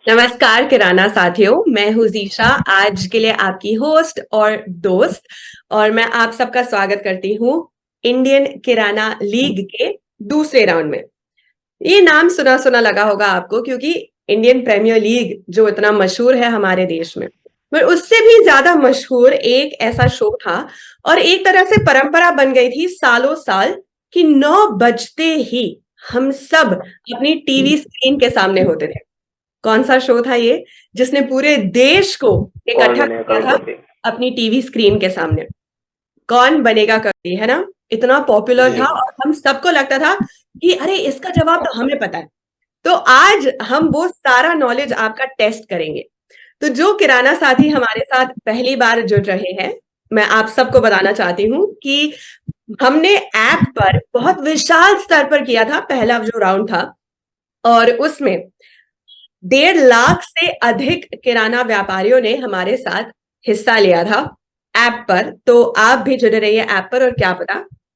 नमस्कार किराना साथियों, मैं हूँ जीशा, आज के लिए आपकी होस्ट और दोस्त। और मैं आप सबका स्वागत करती हूँ इंडियन किराना लीग के दूसरे राउंड में। ये नाम सुना सुना लगा होगा आपको, क्योंकि इंडियन प्रीमियर लीग जो इतना मशहूर है हमारे देश में, पर उससे भी ज्यादा मशहूर एक ऐसा शो था और एक तरह से परंपरा बन गई थी सालों साल कि 9 बजते ही हम सब अपनी टीवी स्क्रीन के सामने होते थे। कौन सा शो था ये जिसने पूरे देश को कौन इकट्ठा बनेगा किया था करोड़पति। अपनी टीवी स्क्रीन के सामने? कौन बनेगा करोड़पति, है ना? इतना पॉपुलर जी। था और हम सबको लगता था कि अरे इसका जवाब तो हमें पता है। तो आज हम वो सारा नॉलेज आपका टेस्ट करेंगे। तो जो किराना साथी हमारे साथ पहली बार जुड़ रहे हैं, मैं आप सबको बताना चाहती हूँ कि हमने ऐप पर बहुत विशाल स्तर पर किया था पहला जो राउंड था, और उसमें 1.5 लाख से अधिक किराना व्यापारियों ने हमारे साथ हिस्सा लिया था ऐप पर। तो आप भी जुड़े रहिए ऐप पर, और क्या पता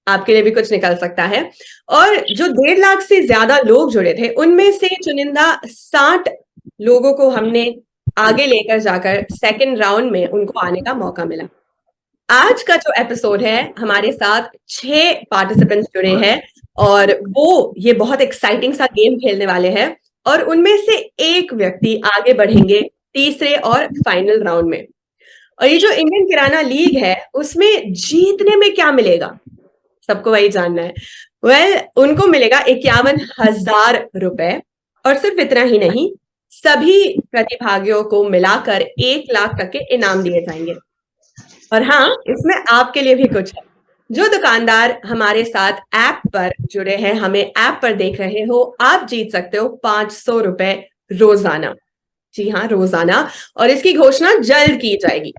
आपके लिए भी कुछ निकल सकता है। और जो 1.5 लाख से ज्यादा लोग जुड़े थे, उनमें से चुनिंदा 60 लोगों को हमने आगे लेकर जाकर सेकंड राउंड में उनको आने का मौका मिला। आज का जो एपिसोड है, हमारे साथ 6 पार्टिसिपेंट्स जुड़े हैं और वो ये बहुत एक्साइटिंग सा गेम खेलने वाले हैं, और उनमें से एक व्यक्ति आगे बढ़ेंगे तीसरे और फाइनल राउंड में। और ये जो इंडियन किराना लीग है, उसमें जीतने में क्या मिलेगा, सबको वही जानना है। उनको मिलेगा 51,000 रुपए, और सिर्फ इतना ही नहीं, सभी प्रतिभागियों को मिलाकर 1 लाख तक के इनाम दिए जाएंगे। और हाँ, इसमें आपके लिए भी कुछ है। जो दुकानदार हमारे साथ ऐप पर जुड़े हैं, हमें ऐप पर देख रहे हो, आप जीत सकते हो 500 रुपए रोजाना। जी हाँ, रोजाना। और इसकी घोषणा जल्द की जाएगी,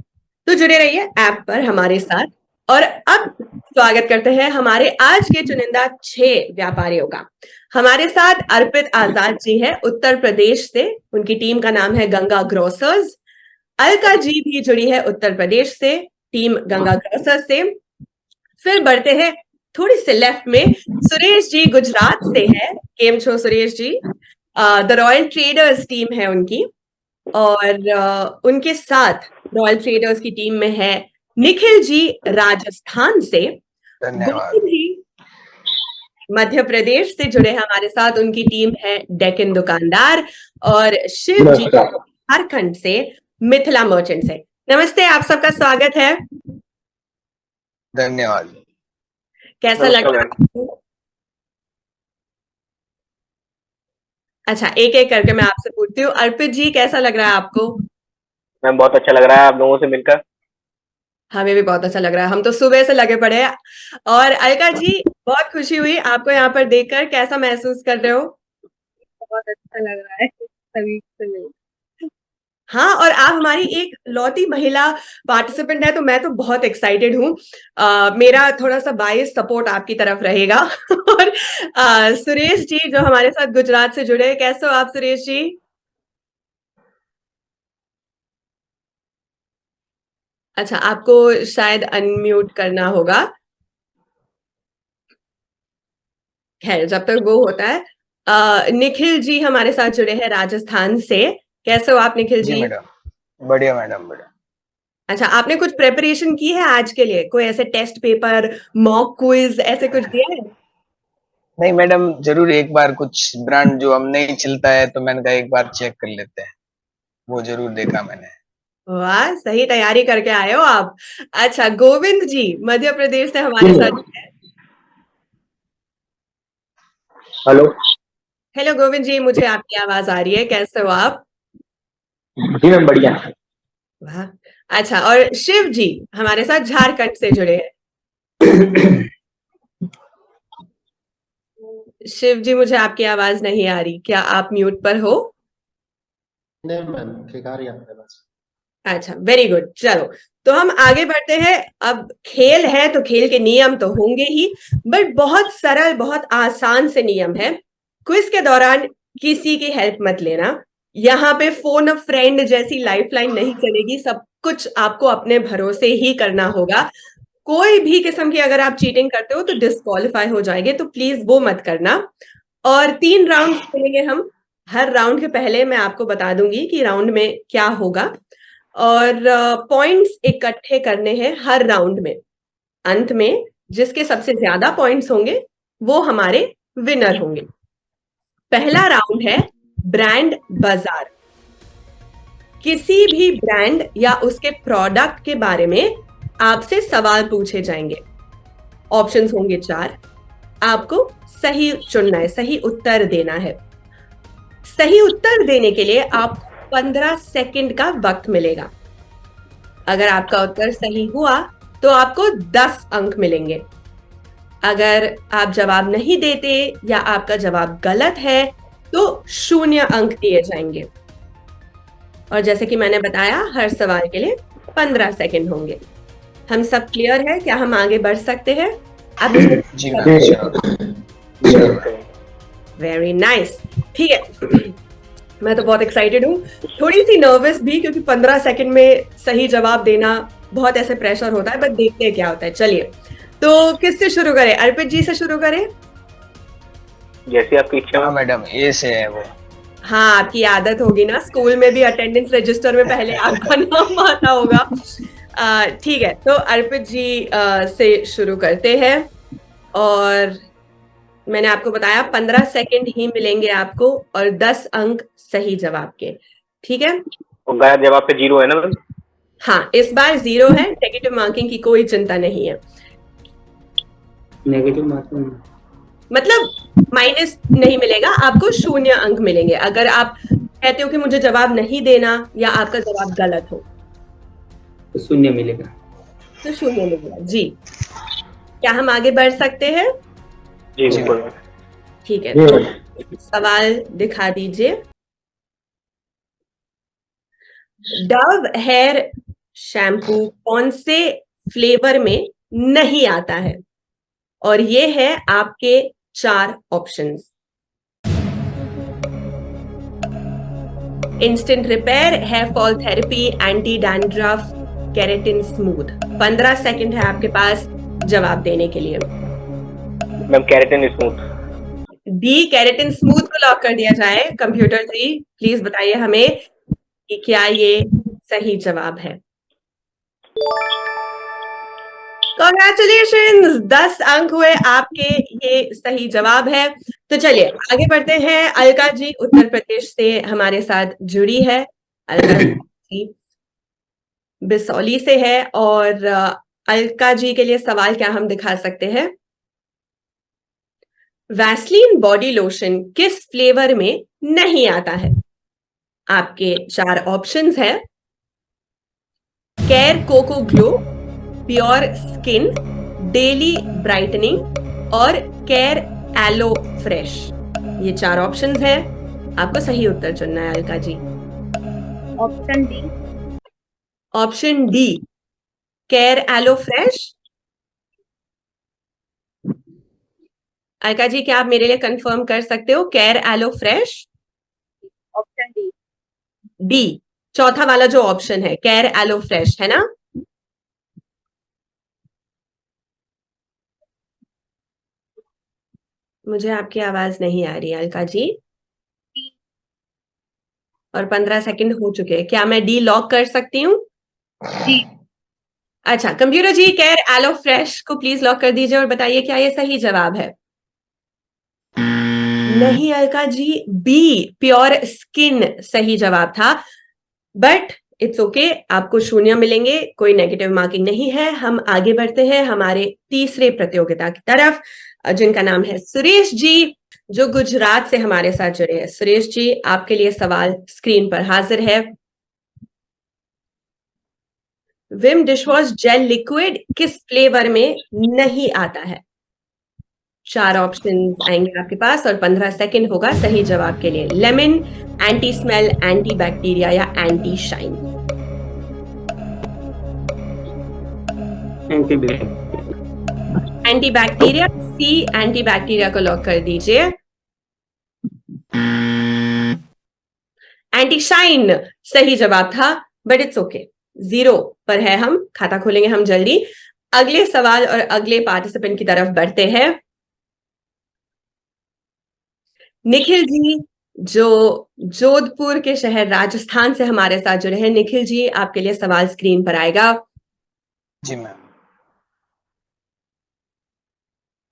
तो जुड़े रहिए ऐप पर हमारे साथ। और अब स्वागत करते हैं हमारे आज के चुनिंदा 6 व्यापारियों का। हमारे साथ अर्पित आजाद जी है उत्तर प्रदेश से, उनकी टीम का नाम है गंगा ग्रोसर्स। अलका जी भी जुड़ी है उत्तर प्रदेश से, टीम गंगा ग्रोसर्स से। फिर बढ़ते हैं थोड़ी से लेफ्ट में, सुरेश जी गुजरात से है। केम छो Suresh ji? The royal traders team है उनकी। और उनके साथ रॉयल ट्रेडर्स की टीम में है निखिल जी राजस्थान से। धन्यवाद। गोविंद जी मध्य प्रदेश से जुड़े हैं हमारे साथ, उनकी टीम है डेक्कन दुकानदार। और शिव जी झारखंड से मिथिला मर्चेंट से। नमस्ते, आप सबका स्वागत है। धन्यवाद। कैसा लग रहा है आपको? अच्छा, एक एक करके मैं आपसे पूछती हूँ। अर्पित जी, कैसा लग रहा है आपको? मैम बहुत अच्छा लग रहा है आप लोगों से मिलकर। हमें भी बहुत अच्छा लग रहा है, हम तो सुबह से लगे पड़े हैं। और अलका जी, बहुत खुशी हुई आपको यहाँ पर देखकर, कैसा महसूस कर रहे हो? बहुत अच्छा लग रहा है सभी से मिल। हाँ, और आप हमारी एक लौती महिला पार्टिसिपेंट है, तो मैं तो बहुत एक्साइटेड हूँ। मेरा थोड़ा सा बायस सपोर्ट आपकी तरफ रहेगा। और सुरेश जी जो हमारे साथ गुजरात से जुड़े हैं, कैसे हो आप सुरेश जी? अच्छा, आपको शायद अनम्यूट करना होगा। खैर, जब तक वो होता है, निखिल जी हमारे साथ जुड़े हैं राजस्थान से। कैसे हो आप निखिल जी जी? मैडम, बढ़िया मैडम, बढ़िया। अच्छा, आपने कुछ प्रेपरेशन की है आज के लिए? कोई ऐसे टेस्ट पेपर, मॉक क्विज ऐसे कुछ दिया है? नहीं मैडम, जरूर एक बार कुछ ब्रांड जो हम नहीं चलता है तो मैंने कहा एक बार चेक कर लेते हैं, वो जरूर देखा मैंने। वाह, सही तैयारी करके आए हो आप। अच्छा, गोविंद जी मध्य प्रदेश से हमारे साथ हैं। हेलो। हेलो गोविंद जी, मुझे आपकी आवाज आ रही है। कैसे हो आप? जी मैम, बढ़िया। वाह। अच्छा, और शिव जी हमारे साथ झारखंड से जुड़े हैं। शिव जी, मुझे आपकी आवाज नहीं आ रही, क्या आप म्यूट पर हो? नहीं मैम, ठीक आ रही है आपके पास। अच्छा, वेरी गुड। चलो, तो हम आगे बढ़ते हैं। अब खेल है तो खेल के नियम तो होंगे ही, बट बहुत सरल, बहुत आसान से नियम है। क्विज के दौरान किसी की हेल्प मत लेना। यहाँ पे फोन अ फ्रेंड जैसी लाइफलाइन नहीं चलेगी, सब कुछ आपको अपने भरोसे ही करना होगा। कोई भी किस्म की अगर आप चीटिंग करते हो तो डिस्क्वालीफाई हो जाएंगे, तो प्लीज वो मत करना। और 3 राउंड खेलेंगे हम। हर राउंड के पहले मैं आपको बता दूंगी कि राउंड में क्या होगा, और पॉइंट्स इकट्ठे करने हैं हर राउंड में। अंत में जिसके सबसे ज्यादा पॉइंट्स होंगे वो हमारे विनर होंगे। पहला राउंड है ब्रांड बाजार। किसी भी ब्रांड या उसके प्रोडक्ट के बारे में आपसे सवाल पूछे जाएंगे। ऑप्शंस होंगे 4। आपको सही चुनना है, सही उत्तर देना है। सही उत्तर देने के लिए आपको 15 सेकंड का वक्त मिलेगा। अगर आपका उत्तर सही हुआ तो आपको 10 अंक मिलेंगे। अगर आप जवाब नहीं देते या आपका जवाब गलत है तो 0 अंक दिए जाएंगे। और जैसे कि मैंने बताया, हर सवाल के लिए 15 सेकंड होंगे। हम सब क्लियर है? क्या हम आगे बढ़ सकते हैं? आप जी मैम। Very nice. ठीक है, मैं तो बहुत एक्साइटेड हूँ, थोड़ी सी नर्वस भी, क्योंकि 15 सेकंड में सही जवाब देना बहुत ऐसे प्रेशर होता है, बट देखते हैं क्या होता है। चलिए, तो किससे शुरू करें? अर्पित जी से शुरू करें? जैसी आपकी इच्छा। हाँ मैडम, ए से है वो। हाँ, आपकी आदत होगी ना, स्कूल में भी अटेंडेंस रजिस्टर में पहले आपका नाम आता होगा। ठीक है, तो अर्पित जी से शुरू करते हैं। और मैंने आपको बताया 15 सेकंड ही मिलेंगे आपको, और 10 अंक सही जवाब के। ठीक है? और गलत जवाब पे 0 है ना मैम? हाँ, इस बार 0 है, नेगेटिव मार्किंग की कोई चिंता नहीं है। नेगेटिव मार्किंग मतलब माइनस नहीं मिलेगा आपको, 0 अंक मिलेंगे अगर आप कहते हो कि मुझे जवाब नहीं देना या आपका जवाब गलत हो, तो 0 मिलेगा। तो 0 मिलेगा जी। क्या हम आगे बढ़ सकते हैं? जी बिल्कुल। ठीक है, तो सवाल दिखा दीजिए। डव हेयर शैम्पू कौन से फ्लेवर में नहीं आता है? और ये है आपके 4 options. Instant repair, hair fall therapy, anti dandruff, keratin smooth. 15 second है आपके पास जवाब देने के लिए। Ma'am keratin smooth. D, keratin smooth को लॉक कर दिया जाए। कंप्यूटर जी प्लीज बताइए हमें कि क्या ये सही जवाब है। कॉन्ग्रेचुलेशंस, 10 अंक हुए आपके, ये सही जवाब है। तो चलिए आगे बढ़ते हैं। अलका जी उत्तर प्रदेश से हमारे साथ जुड़ी है। अलका जी बिसौली से है, और अलका जी के लिए सवाल क्या हम दिखा सकते हैं? वैसलीन बॉडी लोशन किस फ्लेवर में नहीं आता है? आपके 4 ऑप्शंस है। Care cocoa glow, pure skin, daily brightening और केयर एलो फ्रेश। ये 4 ऑप्शंस है, आपको सही उत्तर चुनना है Alka ji. Option D. Option D, care aloe fresh. Alka ji, क्या आप मेरे लिए कंफर्म कर सकते हो care aloe fresh? Option D. D, चौथा वाला जो ऑप्शन है केयर एलो फ्रेश, है ना? मुझे आपकी आवाज नहीं आ रही अलका जी, और 15 सेकंड हो चुके हैं। क्या मैं डी लॉक कर सकती हूँ? अच्छा, कंप्यूटर जी केयर एलो फ्रेश को प्लीज लॉक कर दीजिए और बताइए क्या ये सही जवाब है? नहीं Alka ji, B pure skin सही जवाब था। बट इट्स ओके, आपको 0 मिलेंगे, कोई नेगेटिव मार्किंग नहीं है। हम आगे बढ़ते हैं हमारे तीसरे प्रतियोगिता की तरफ, जिनका नाम है सुरेश जी, जो गुजरात से हमारे साथ जुड़े हैं। सुरेश जी, आपके लिए सवाल स्क्रीन पर हाजिर है। विम डिशवॉश जेल लिक्विड किस फ्लेवर में नहीं आता है? 4 ऑप्शन आएंगे आपके पास, और 15 सेकंड होगा सही जवाब के लिए। Lemon, anti smell, anti bacteria या एंटी शाइन। एंटी बैक्टीरिया, सी एंटी बैक्टीरिया को लॉक कर दीजिए। एंटी शाइन सही जवाब था, बट इट्स ओके, 0 पर है। हम खाता खोलेंगे हम जल्दी। अगले सवाल और अगले पार्टिसिपेंट की तरफ बढ़ते हैं। निखिल जी जो जोधपुर के शहर राजस्थान से हमारे साथ जुड़े हैं। निखिल जी, आपके लिए सवाल स्क्रीन पर आएगा। जी मैम।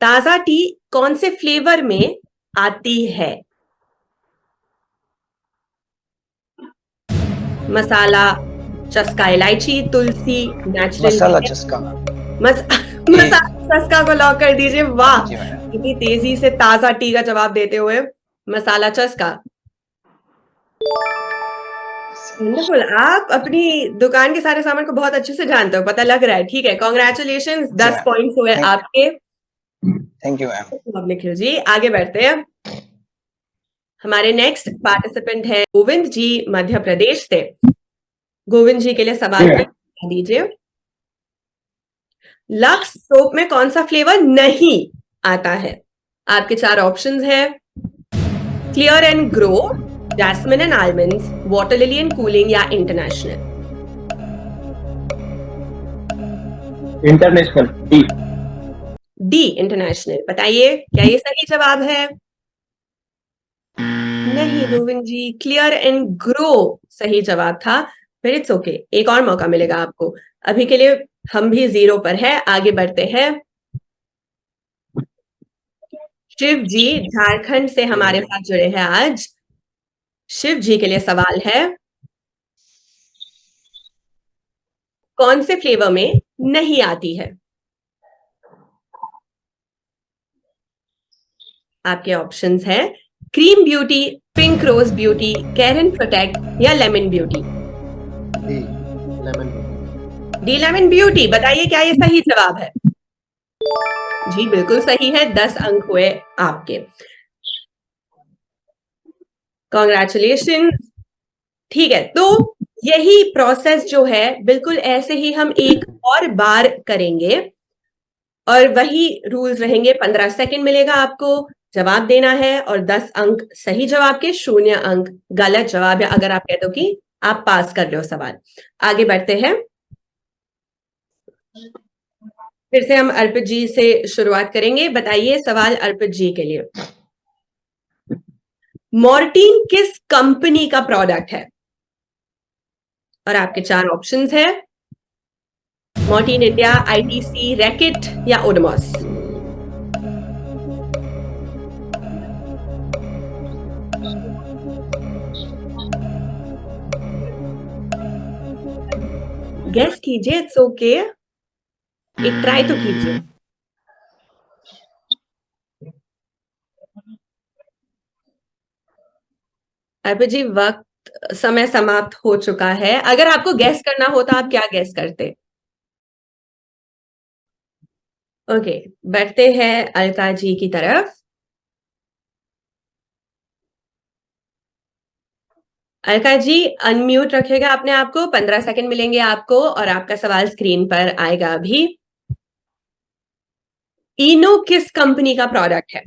ताजा टी कौन से फ्लेवर में आती है? मसाला, चस्का इलायची, तुलसी, नेचुरल मसाला चस्का। मसाला चस्का को लॉक कर दीजिए। वाह, जी मैडम। इतनी तेजी से ताजा टी का जवाब देते हुए मसाला चस्का। वंडरफुल, आप अपनी दुकान के सारे सामान को बहुत अच्छे से जानते हो, पता लग रहा है। ठीक है, कॉन्ग्रेचुलेशन, जी 10 मैम। पॉइंट्स हुए थैंक आपके। Thank you ma'am. अब निखिल जी आगे बढ़ते हैं। हमारे नेक्स्ट पार्टिसिपेंट है गोविंद जी, मध्य प्रदेश से। गोविंद जी के लिए सवाल बता दीजिए। लक्स सोप में कौन सा फ्लेवर नहीं आता है? आपके 4 ऑप्शंस है। Clear and grow, jasmine and almonds, water lily and cooling या international. International, D. D international, बताइए क्या ये सही जवाब है? नहीं Govind ji, clear and grow सही जवाब था। फिर इट्स ओके, एक और मौका मिलेगा आपको। अभी के लिए हम भी 0 पर है। आगे बढ़ते हैं। शिव जी झारखंड से हमारे साथ जुड़े हैं आज। शिव जी के लिए सवाल है, कौन से फ्लेवर में नहीं आती है? आपके ऑप्शंस है cream beauty, pink rose beauty, Karen protect या lemon beauty. D lemon. D lemon beauty, बताइए क्या ये सही जवाब है? जी बिल्कुल सही है, 10 अंक हुए आपके। कॉन्ग्रेचुलेशन। ठीक है, तो यही प्रोसेस जो है बिल्कुल ऐसे ही हम एक और बार करेंगे और वही रूल्स रहेंगे। 15 सेकंड मिलेगा आपको, जवाब देना है, और 10 अंक सही जवाब के, 0 अंक गलत जवाब, या अगर आप कहते हो कि आप पास कर रहे हो सवाल। आगे बढ़ते हैं। फिर से हम अर्पित जी से शुरुआत करेंगे। बताइए सवाल अर्पित जी के लिए। मॉर्टीन किस कंपनी का प्रोडक्ट है? और आपके 4 ऑप्शंस है। मॉर्टीन इंडिया, आईटीसी, रैकेट या ओडोमॉस। गेस कीजिए, इट्स ओके, एक ट्राई तो कीजिए। अर्पित जी, वक्त समय समाप्त हो चुका है। अगर आपको गैस करना हो तो आप क्या गैस करते? ओके, बढ़ते हैं अलका जी की तरफ। अलका जी अनम्यूट रखिएगा अपने आप को, 15 सेकंड मिलेंगे आपको और आपका सवाल स्क्रीन पर आएगा अभी। इनो किस कंपनी का प्रोडक्ट है?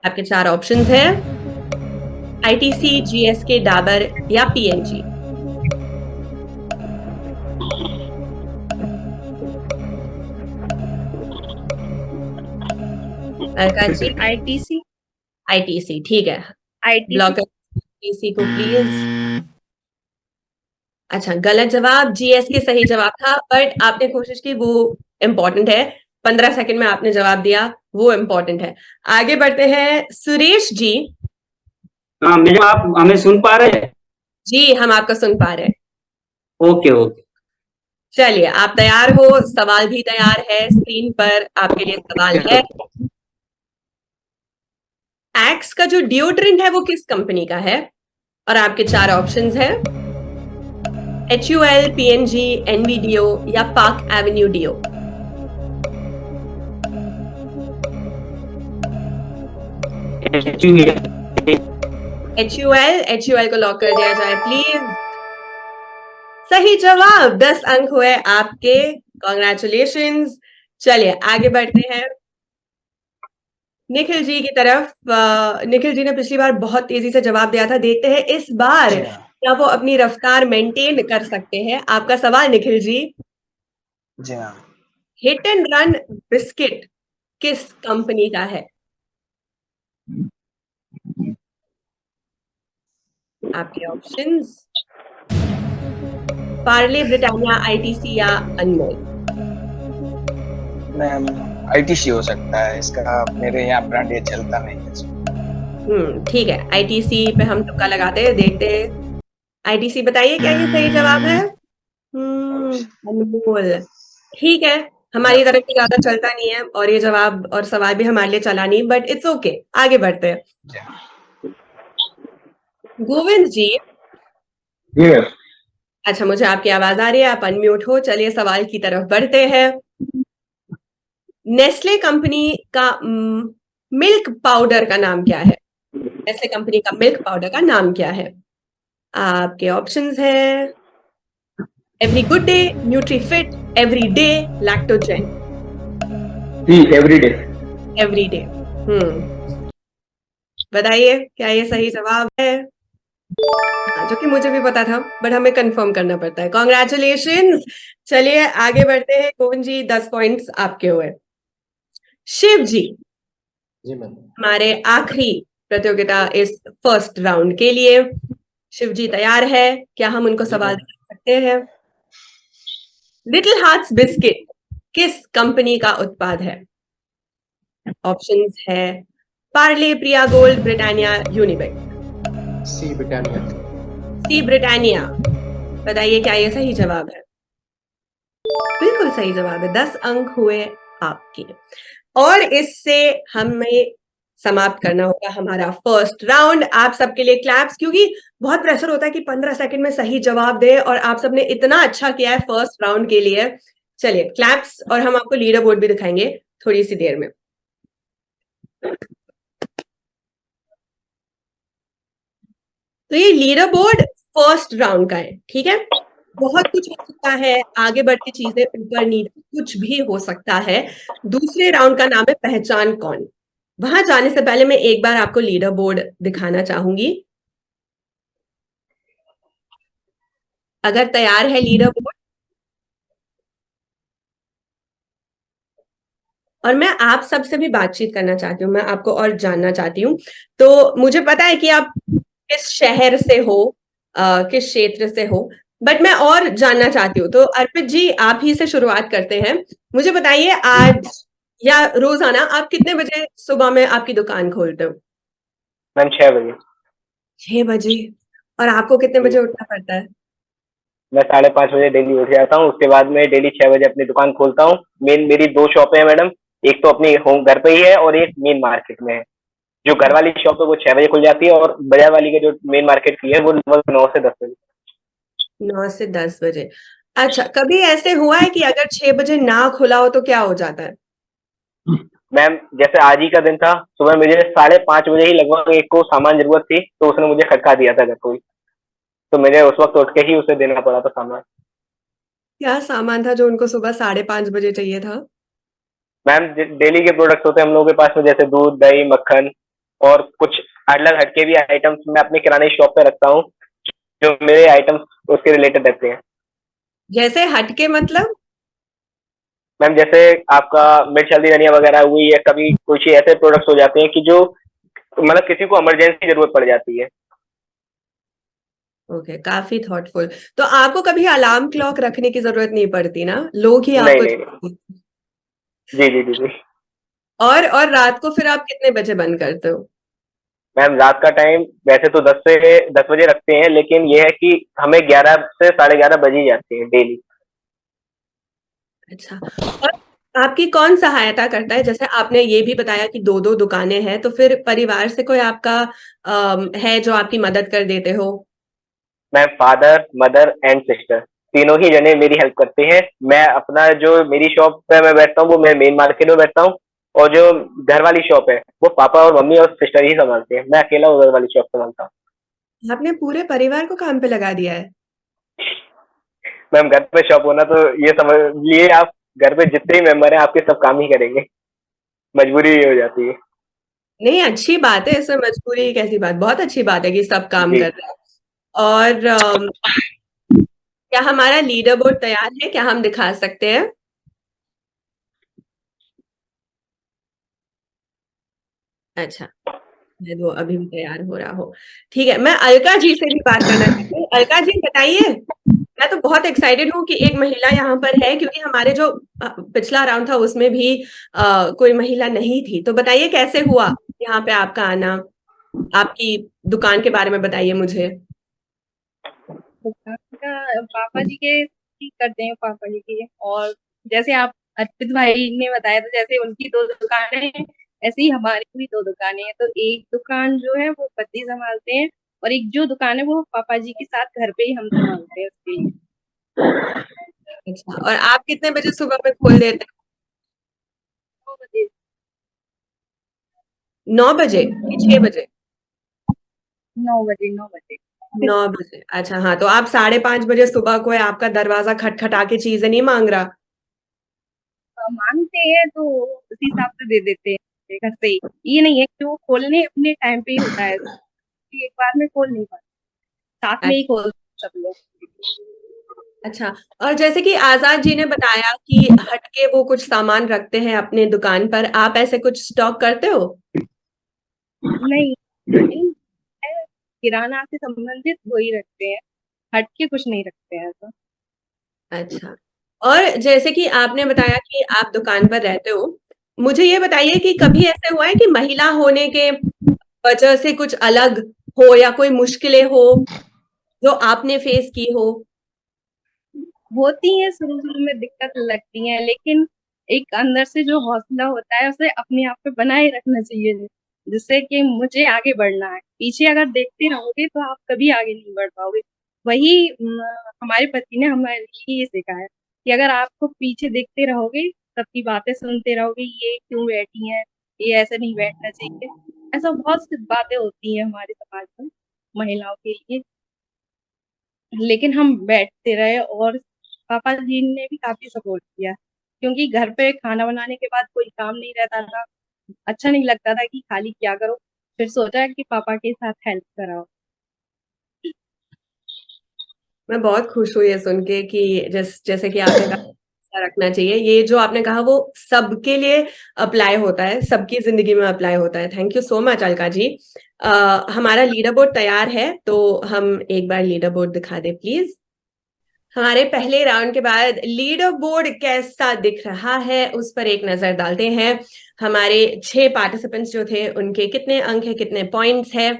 आपके 4 ऑप्शंस है। आईटीसी, जीएसके, डाबर या PNG. Alka ji, ITC. ITC, ठीक है। आईटीसी। ब्लॉक आईटीसी को प्लीज। अच्छा, गलत जवाब, जीएसके सही जवाब था, बट आपने कोशिश की, वो इम्पोर्टेंट है। 15 सेकंड में आपने जवाब दिया, वो इम्पोर्टेंट है। आगे बढ़ते हैं सुरेश जी। हाँ मैडम, आप हमें सुन पा रहे हैं? जी हम आपको सुन पा रहे हैं। Okay okay. चलिए, आप तैयार हो? सवाल भी तैयार है, स्क्रीन पर आपके लिए सवाल है। एक्स का जो डिओड्रेंट है वो किस कंपनी का है? और आपके 4 ऑप्शंस है। HUL, PNG, NVDO या पार्क एवेन्यू डिओ। HUL को लॉक कर दिया जाए प्लीज। सही जवाब, 10 अंक हुए आपके। कॉन्ग्रेचुलेशंस। चलिए आगे बढ़ते हैं निखिल जी की तरफ। निखिल जी ने पिछली बार बहुत तेजी से जवाब दिया था, देखते हैं इस बार जी हाँ। क्या वो अपनी रफ्तार मेंटेन कर सकते हैं। आपका सवाल निखिल जी, जी हाँ। हिट एंड रन बिस्किट किस कंपनी का है? आपके ऑप्शंस पार्ले, ब्रिटानिया, आईटीसी या अनमोल। मैम आईटीसी हो सकता है इसका, मेरे यहाँ ब्रांड ये चलता नहीं है। ठीक है, आईटीसी पे हम तुक्का लगाते हैं, देखते हैं। आईटीसी बताइए क्या ये सही जवाब है? अनमोल। ठीक है, हमारी तरफ से ज्यादा चलता नहीं है और ये जवाब और सवाल भी हमारे लिए चला नहीं, बट इट्स ओके, आगे बढ़ते हैं। गोविंद जी, यस अच्छा मुझे आपकी आवाज आ रही है, आप अनम्यूट हो। चलिए सवाल की तरफ बढ़ते हैं। नेस्ले कंपनी का मिल्क पाउडर का नाम क्या है? नेस्ले कंपनी का मिल्क पाउडर का नाम क्या है? आपके ऑप्शंस हैं every good day, Nutrifit, every day, Lactogen. जी एवरीडे। Every day. बताइए क्या ये सही जवाब है? जो कि मुझे भी पता था, बट हमें कंफर्म करना पड़ता है। कॉन्ग्रेचुलेशंस। चलिए आगे बढ़ते हैं। गोविंद जी 10 पॉइंट्स आपके हुए। शिव जी, जी मैम। हमारे आखिरी प्रतियोगिता इस फर्स्ट राउंड के लिए। शिव जी तैयार है? क्या हम उनको जी सवाल मैम। दे सकते हैं? लिटिल हार्ट्स बिस्किट किस कंपनी का उत्पाद है? ऑप्शंस है पार्ले, प्रिया गोल्ड, ब्रिटानिया, यूनिबिक। सी ब्रिटानिया। सी ब्रिटानिया। बताइए क्या ये सही जवाब है? बिल्कुल सही जवाब है। 10 अंक हुए आपके। और इससे हमें समाप्त करना होगा हमारा फर्स्ट राउंड। आप सबके लिए क्लैप्स, क्योंकि बहुत प्रेशर होता है कि 15 सेकंड में सही जवाब दे, और आप सबने इतना अच्छा किया है फर्स्ट राउंड के लिए। चलिए क्लैप्स, और हम आपको लीडर बोर्ड भी दिखाएंगे थोड़ी सी देर में। तो ये लीडर बोर्ड फर्स्ट राउंड का है, ठीक है। बहुत कुछ हो सकता है, आगे बढ़ती चीजें ऊपर नीचे कुछ भी हो सकता है। दूसरे राउंड का नाम है पहचान कौन। वहां जाने से पहले मैं एक बार आपको लीडर बोर्ड दिखाना चाहूंगी। अगर तैयार है लीडर बोर्ड, और मैं आप सबसे भी बातचीत करना चाहती हूँ, मैं आपको और जानना चाहती हूँ। तो मुझे पता है कि आप किस शहर से हो, किस क्षेत्र से हो, बट मैं और जानना चाहती हूँ। तो अर्पित जी, आप ही से शुरुआत करते हैं। मुझे बताइए आज या रोजाना आप कितने बजे सुबह में आपकी दुकान खोलते हो? मैम 6 बजे। 6 बजे। और आपको कितने जी। बजे उठना पड़ता है? मैं 5:30 बजे डेली उठ जाता हूँ, उसके बाद मैं डेली 6 बजे अपनी दुकान खोलता हूँ। मेरी 2 शॉपें हैं मैडम, एक तो अपनी होम घर पे ही है और एक मेन मार्केट में है। जो घर वाली शॉप है वो 6 बजे खुल जाती है, और बाजार वाली के जो मेन मार्केट की है वो लगभग 9 से 10 बजे। 9 से 10 बजे। अच्छा, कभी ऐसे हुआ है कि अगर 6 बजे ना खुला हो तो क्या हो जाता है? मैम जैसे आज ही का दिन था, सुबह मुझे 5:30 बजे ही लगभग एक को सामान जरूरत थी, तो उसने मुझे खटका दिया था घर को ही। तो मुझे उस वक्त उठ के ही उसे देना पड़ा था सामान। क्या सामान था जो उनको सुबह 5:30 बजे चाहिए था? मैम डेली के प्रोडक्ट्स होते हैं हम लोगों के पास में, जैसे दूध, दही, मक्खन और कुछ अलग हटके भी आइटम्स मैं अपनी किराने शॉप पे रखता हूँ, जो मेरे आइटम्स उसके रिलेटेड रहते हैं। जैसे हटके मतलब? मैम जैसे आपका मिर्च, हल्दी, धनिया वगैरह हुई है, कभी कुछ ऐसे प्रोडक्ट्स हो जाते हैं कि जो मतलब किसी को इमरजेंसी जरूरत पड़ जाती है। ओके, काफी थॉटफुल। तो आपको कभी अलार्म क्लॉक रखने की जरूरत नहीं पड़ती ना, लोग ही नहीं आपको नहीं नहीं। जी जी जी जी। और रात को फिर आप कितने बजे बंद करते हो? मैम रात का टाइम वैसे तो 10 बजे रखते हैं, लेकिन ये है कि हमें 11 से 11:30 बज ही जाते हैं डेली। अच्छा, और आपकी कौन सहायता करता है? जैसे आपने ये भी बताया कि 2-2 दुकानें हैं, तो फिर परिवार से कोई आपका है जो आपकी मदद कर देते हो? मैं फादर, मदर एंड सिस्टर तीनों ही जने मेरी हेल्प करते हैं। मैं अपना जो मेरी शॉप पे मैं बैठता हूँ वो मैं मेन मार्केट में बैठता हूँ, और जो घर वाली शॉप है वो पापा और मम्मी और सिस्टर ही संभालते हैं। मैं अकेला वो घर वाली शॉप संभालता हूँ। आपने पूरे परिवार को काम पे लगा दिया है। मैम घर पे शॉप होना तो ये समझ लिए आप, घर पे जितने ही मेंबर हैं आपके सब काम ही करेंगे, मजबूरी ये हो जाती है। नहीं, अच्छी बात है, इसमें मजबूरी की कैसी बात, बहुत अच्छी बात है कि सब काम जी। कर रहे हैं। और क्या हमारा लीडर बोर्ड तैयार है? क्या हम दिखा सकते हैं? अच्छा, शायद वो अभी भी तैयार हो रहा हो। ठीक है, मैं अलका जी से भी बात करना चाहती हूँ। अलका जी बताइए, मैं तो बहुत एक्साइटेड हूँ कि एक महिला यहाँ पर है, क्योंकि हमारे जो पिछला राउंड था उसमें भी कोई महिला नहीं थी। तो बताइए कैसे हुआ यहाँ पे आपका आना, आपकी दुकान के बारे में बताइए मुझे। दुकान का पापा जी के ठीक करते हैं, पापा जी की। और जैसे आप अर्पित भाई ने बताया, तो जैसे उनकी 2 दुकानें हैं, ऐसे ही हमारी भी 2 दुकानें हैं। तो एक दुकान जो है वो पति संभालते हैं, और एक जो दुकान है वो पापा जी के साथ घर पे ही हम संभालते हैं उसके लिए। अच्छा, और आप कितने बजे सुबह में खोल देते हैं? 9 बजे। 9 बजे कि 6 बजे? 9 बजे, 9 बजे। 9 बजे। अच्छा, हाँ, तो आप 5:30 बजे सुबह को आपका दरवाजा खटखटा के चीजें नहीं मांग रहा? मांगते हैं तो उसी हिसाब से दे देते हैं घर से ही। ये नहीं है कि वो खोलने अपने टाइम पे ही होता है, कि एक बार में खोल नहीं पाते, साथ में ही खोल सब लोग। अच्छा, और जैसे कि आजाद जी ने बताया कि हटके वो कुछ सामान रखते हैं अपने दुकान पर, आप ऐसे कुछ स्टॉक करते हो? नहीं, नहीं, किराना से संबंधित वही रखते हैं, हट के कुछ नहीं रखते हैं ऐसा। अच्छा, और जैसे कि आपने बताया कि आप दुकान पर रहते हो, मुझे ये बताइए कि कभी ऐसे हुआ है कि महिला होने के वजह से कुछ अलग हो या कोई मुश्किलें हो जो आपने फेस की हो? होती है, शुरू-शुरू में दिक्कत लगती है, लेकिन एक अंदर से जो हौसला होता है उसे अपने आप पे बनाए रखना चाहिए, जिससे कि मुझे आगे बढ़ना है। पीछे अगर देखते रहोगे तो आप कभी आगे नहीं बढ़ पाओगे। वही हमारे पति ने हमारे लिए ये सिखाया कि अगर आपको पीछे देखते रहोगे, सबकी बातें सुनते रहोगे, ये क्यों बैठी हैं, ये ऐसे नहीं बैठना चाहिए। ऐसा बहुत सी बातें होती हैं हमारे समाज में महिलाओं के लिए। लेकिन हम बैठते रहे, और पापा जी ने भी काफ़ी सपोर्ट किया, क्योंकि घर पे खाना बनाने के बाद कोई काम नहीं रहता था। अच्छा नहीं लगता था कि खाली क्या करो, फिर सोचा कि पापा के साथ हेल्प कराओ। मैं बहुत खुश हुई ये सुन के कि जैसे कि आपने कहा ऐसा रखना चाहिए। ये जो आपने कहा वो सबके लिए अप्लाई होता है, सबकी जिंदगी में अप्लाई होता है। Thank you so much Alka ji. हमारा लीडर बोर्ड तैयार है, तो हम एक बार लीडर बोर्ड दिखा दे प्लीज। हमारे पहले राउंड के बाद लीडर बोर्ड कैसा दिख रहा है उस पर एक नजर डालते हैं। हमारे 6 पार्टिसिपेंट्स जो थे उनके कितने अंक है, कितने पॉइंट्स है,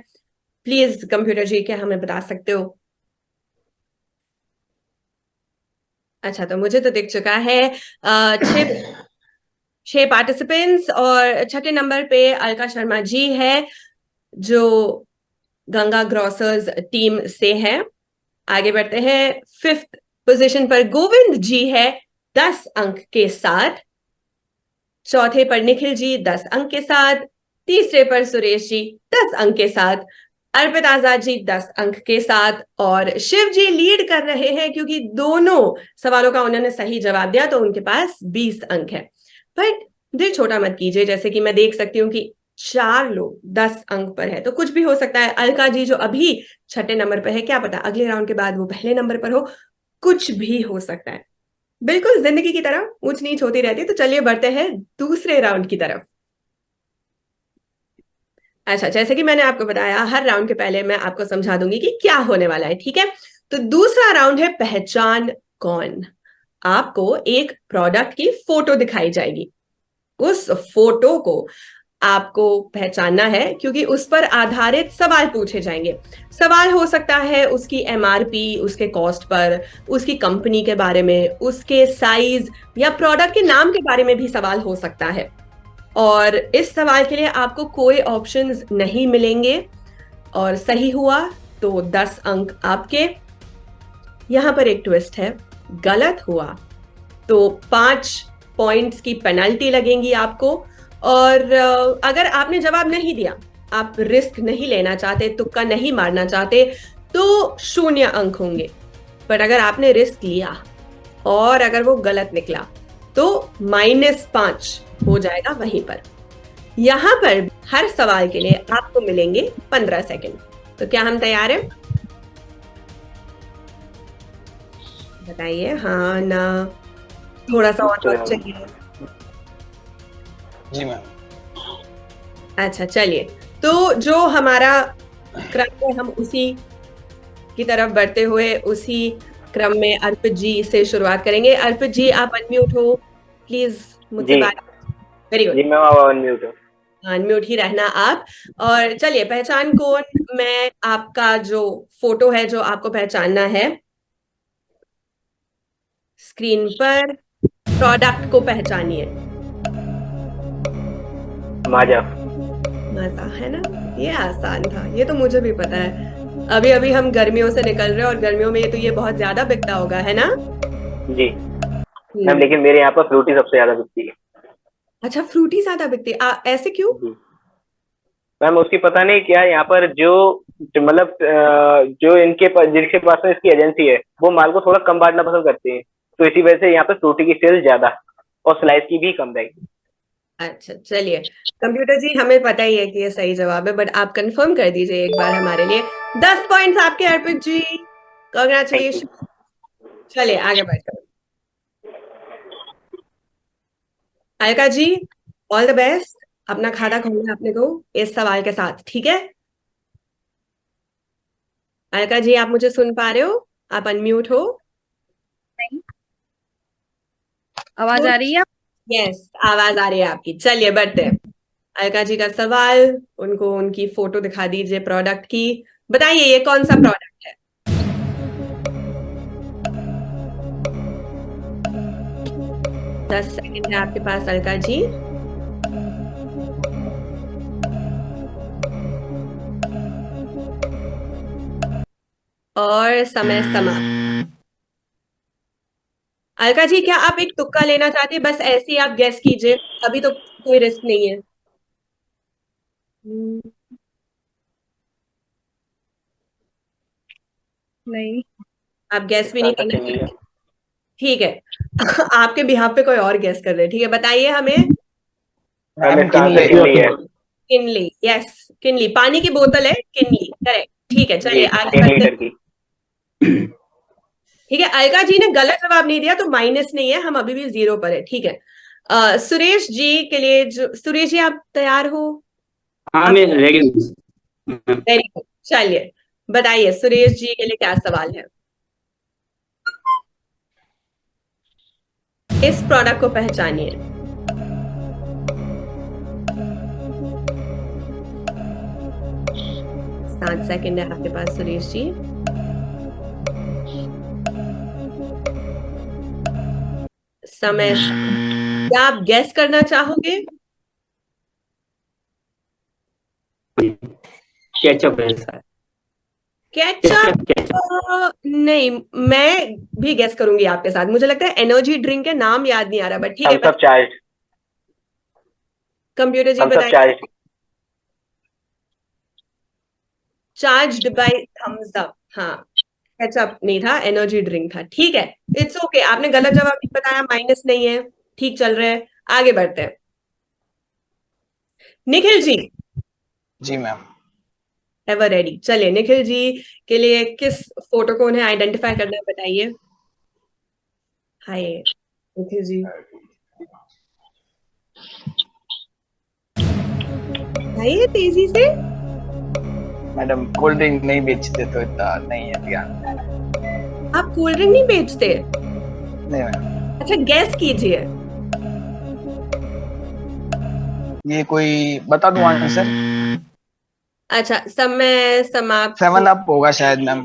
प्लीज कंप्यूटर जी क्या हमें बता सकते हो? अच्छा, तो मुझे तो दिख चुका है 6 पार्टिसिपेंट्स, और छठे नंबर पे अलका शर्मा जी है जो गंगा ग्रोसर्स टीम से है। आगे बढ़ते हैं, 5th पोजीशन पर गोविंद जी है 10 अंक के साथ। चौथे पर निखिल जी 10 अंक के साथ। तीसरे पर सुरेश जी 10 अंक के साथ। अर्पित आजाद जी 10 अंक के साथ, और शिव जी लीड कर रहे हैं क्योंकि दोनों सवालों का उन्होंने सही जवाब दिया, तो उनके पास 20 अंक है। बट दिल छोटा मत कीजिए, जैसे कि मैं देख सकती हूँ कि 4 लोग 10 अंक पर है, तो कुछ भी हो सकता है। अलका जी जो अभी छठे नंबर पर है, क्या पता अगले राउंड के बाद वो पहले नंबर पर हो, कुछ भी हो सकता है। बिल्कुल जिंदगी की तरह ऊंच नीच होती रहती है। तो चलिए बढ़ते हैं दूसरे राउंड की तरफ। अच्छा, जैसे कि मैंने आपको बताया, हर राउंड के पहले मैं आपको समझा दूंगी कि क्या होने वाला है, ठीक है? तो दूसरा राउंड है पहचान कौन। आपको एक प्रोडक्ट की फोटो दिखाई जाएगी, उस फोटो को आपको पहचानना है, क्योंकि उस पर आधारित सवाल पूछे जाएंगे। सवाल हो सकता है उसकी एमआरपी, उसके कॉस्ट पर, उसकी कंपनी के बारे में, उसके साइज या प्रोडक्ट के नाम के बारे में भी सवाल हो सकता है। और इस सवाल के लिए आपको कोई ऑप्शंस नहीं मिलेंगे, और सही हुआ तो 10 अंक आपके। यहां पर एक ट्विस्ट है, गलत हुआ तो 5 पॉइंट्स की पेनल्टी लगेंगी आपको। और अगर आपने जवाब नहीं दिया, आप रिस्क नहीं लेना चाहते, तुक्का नहीं मारना चाहते, तो 0 अंक होंगे। पर अगर आपने रिस्क लिया और अगर वो गलत निकला तो -5 हो जाएगा वहीं पर। यहां पर हर सवाल के लिए आपको मिलेंगे 15 सेकंड। तो क्या हम तैयार हैं? बताइए हाँ ना, थोड़ा सा और वक्त चाहिए। जी मैम। अच्छा चलिए, तो तो जो हमारा क्रम है हम उसी की तरफ बढ़ते हुए उसी क्रम में अर्पित जी से शुरुआत करेंगे। अर्पित जी आप अनम्यूट हो प्लीज, मुझसे जी बात। वेरी गुड, जी मैम, आप अनम्यूट हो। अनम्यूट ही रहना आप। और चलिए पहचान कोड में आपका जो फोटो है जो आपको पहचानना है, स्क्रीन पर प्रोडक्ट को पहचानिए। माजा। मजा है ना, ये आसान था, ये तो मुझे भी पता है। अभी अभी हम गर्मियों से निकल रहे हैं और गर्मियों में ये बहुत ज्यादा बिकता होगा, है ना? जी मैम, लेकिन मेरे यहाँ पर फ्रूटी सबसे ज्यादा बिकती है। अच्छा, फ्रूटी ज्यादा बिकती है, ऐसे क्यों? जी मैम, उसकी पता नहीं क्या यहाँ पर मतलब जो इनके पास, जिनके पास में इसकी एजेंसी है, वो माल को थोड़ा कम बांटना पसंद करते हैं, तो इसी वजह से यहाँ पे फ्रूटी की सेल ज्यादा और स्लाइस की भी कम रहेगी। अच्छा चलिए, कंप्यूटर जी हमें पता ही है कि ये सही जवाब है, बट आप कंफर्म कर दीजिए एक बार हमारे लिए। 10 पॉइंट्स आपके अर्पित जी, कॉन्ग्रेचुलेशन। चलिए आगे बढ़ते हैं। Alka ji all the best, अपना खाता खोलना अपने को इस सवाल के साथ, ठीक है? अलका जी आप मुझे सुन पा रहे हो? आप अनम्यूट हो? नहीं, आवाज आ रही है? यस, आवाज आ रही है आपकी। चलिए बढ़ते हैं। अलका जी का सवाल, उनको उनकी फोटो दिखा दीजिए प्रोडक्ट की। बताइए ये कौन सा प्रोडक्ट है? 10 सेकंड है आपके पास अलका जी। और समय समाप्त। अलका जी क्या आप एक तुक्का लेना चाहते हैं? बस ऐसे ही आप गेस कीजिए, अभी तो कोई रिस्क नहीं है। नहीं। आप गैस भी इसका नहीं आंसर करना किनली है। चाहते? ठीक है आपके बिहाफ पे कोई और गैस कर रहे हैं, ठीक है, बताइए हमें। मैम, इसका आंसर किनले। किनली है। किनली, यस किनली, पानी की बोतल है किनली, करेक्ट। ठीक है चलिए जी, आगे 3 बढ़ते लीटर हैं। की। ठीक है, अलका जी ने गलत जवाब नहीं दिया तो माइनस नहीं है, हम अभी भी 0 पर है, ठीक है। सुरेश जी के लिए जो, सुरेश जी आप तैयार हो? हाँ मैं रेडी हूँ। वेरी गुड, चलिए बताइए सुरेश जी के लिए क्या सवाल है। इस प्रोडक्ट को पहचानिए। 7 सेकंड है आपके पास सुरेश जी। समय, क्या आप गैस करना चाहोगे? केचप है शायद। केचप? नहीं, मैं भी गैस करूंगी आपके साथ। मुझे लगता है एनर्जी ड्रिंक है, नाम याद नहीं आ रहा, बट ठीक है। Thums Up charge. Computer ji Thums Up बताइए। Charge. Charged by Thums Up, हाँ। केचप नहीं था, एनर्जी ड्रिंक था, ठीक है। इट्स ओके, आपने गलत जवाब नहीं बताया, माइनस नहीं है, ठीक चल रहे हैं। आगे बढ़ते हैं। निखिल जी जी मैम। Ever ready. चलिए निखिल जी के लिए किस फोटो को उन्हें आइडेंटिफाई करना है बताइए। हाय निखिल जी, आइए तेजी से। मैडम कोल्ड ड्रिंक नहीं बेचते तो इतना नहीं है ध्यान। आप कोल्ड ड्रिंक नहीं बेचते? नहीं मैम। अच्छा गैस कीजिए। ये कोई बता दूं आंसर? अच्छा समय समाप्त। 7 अप होगा शायद मैम।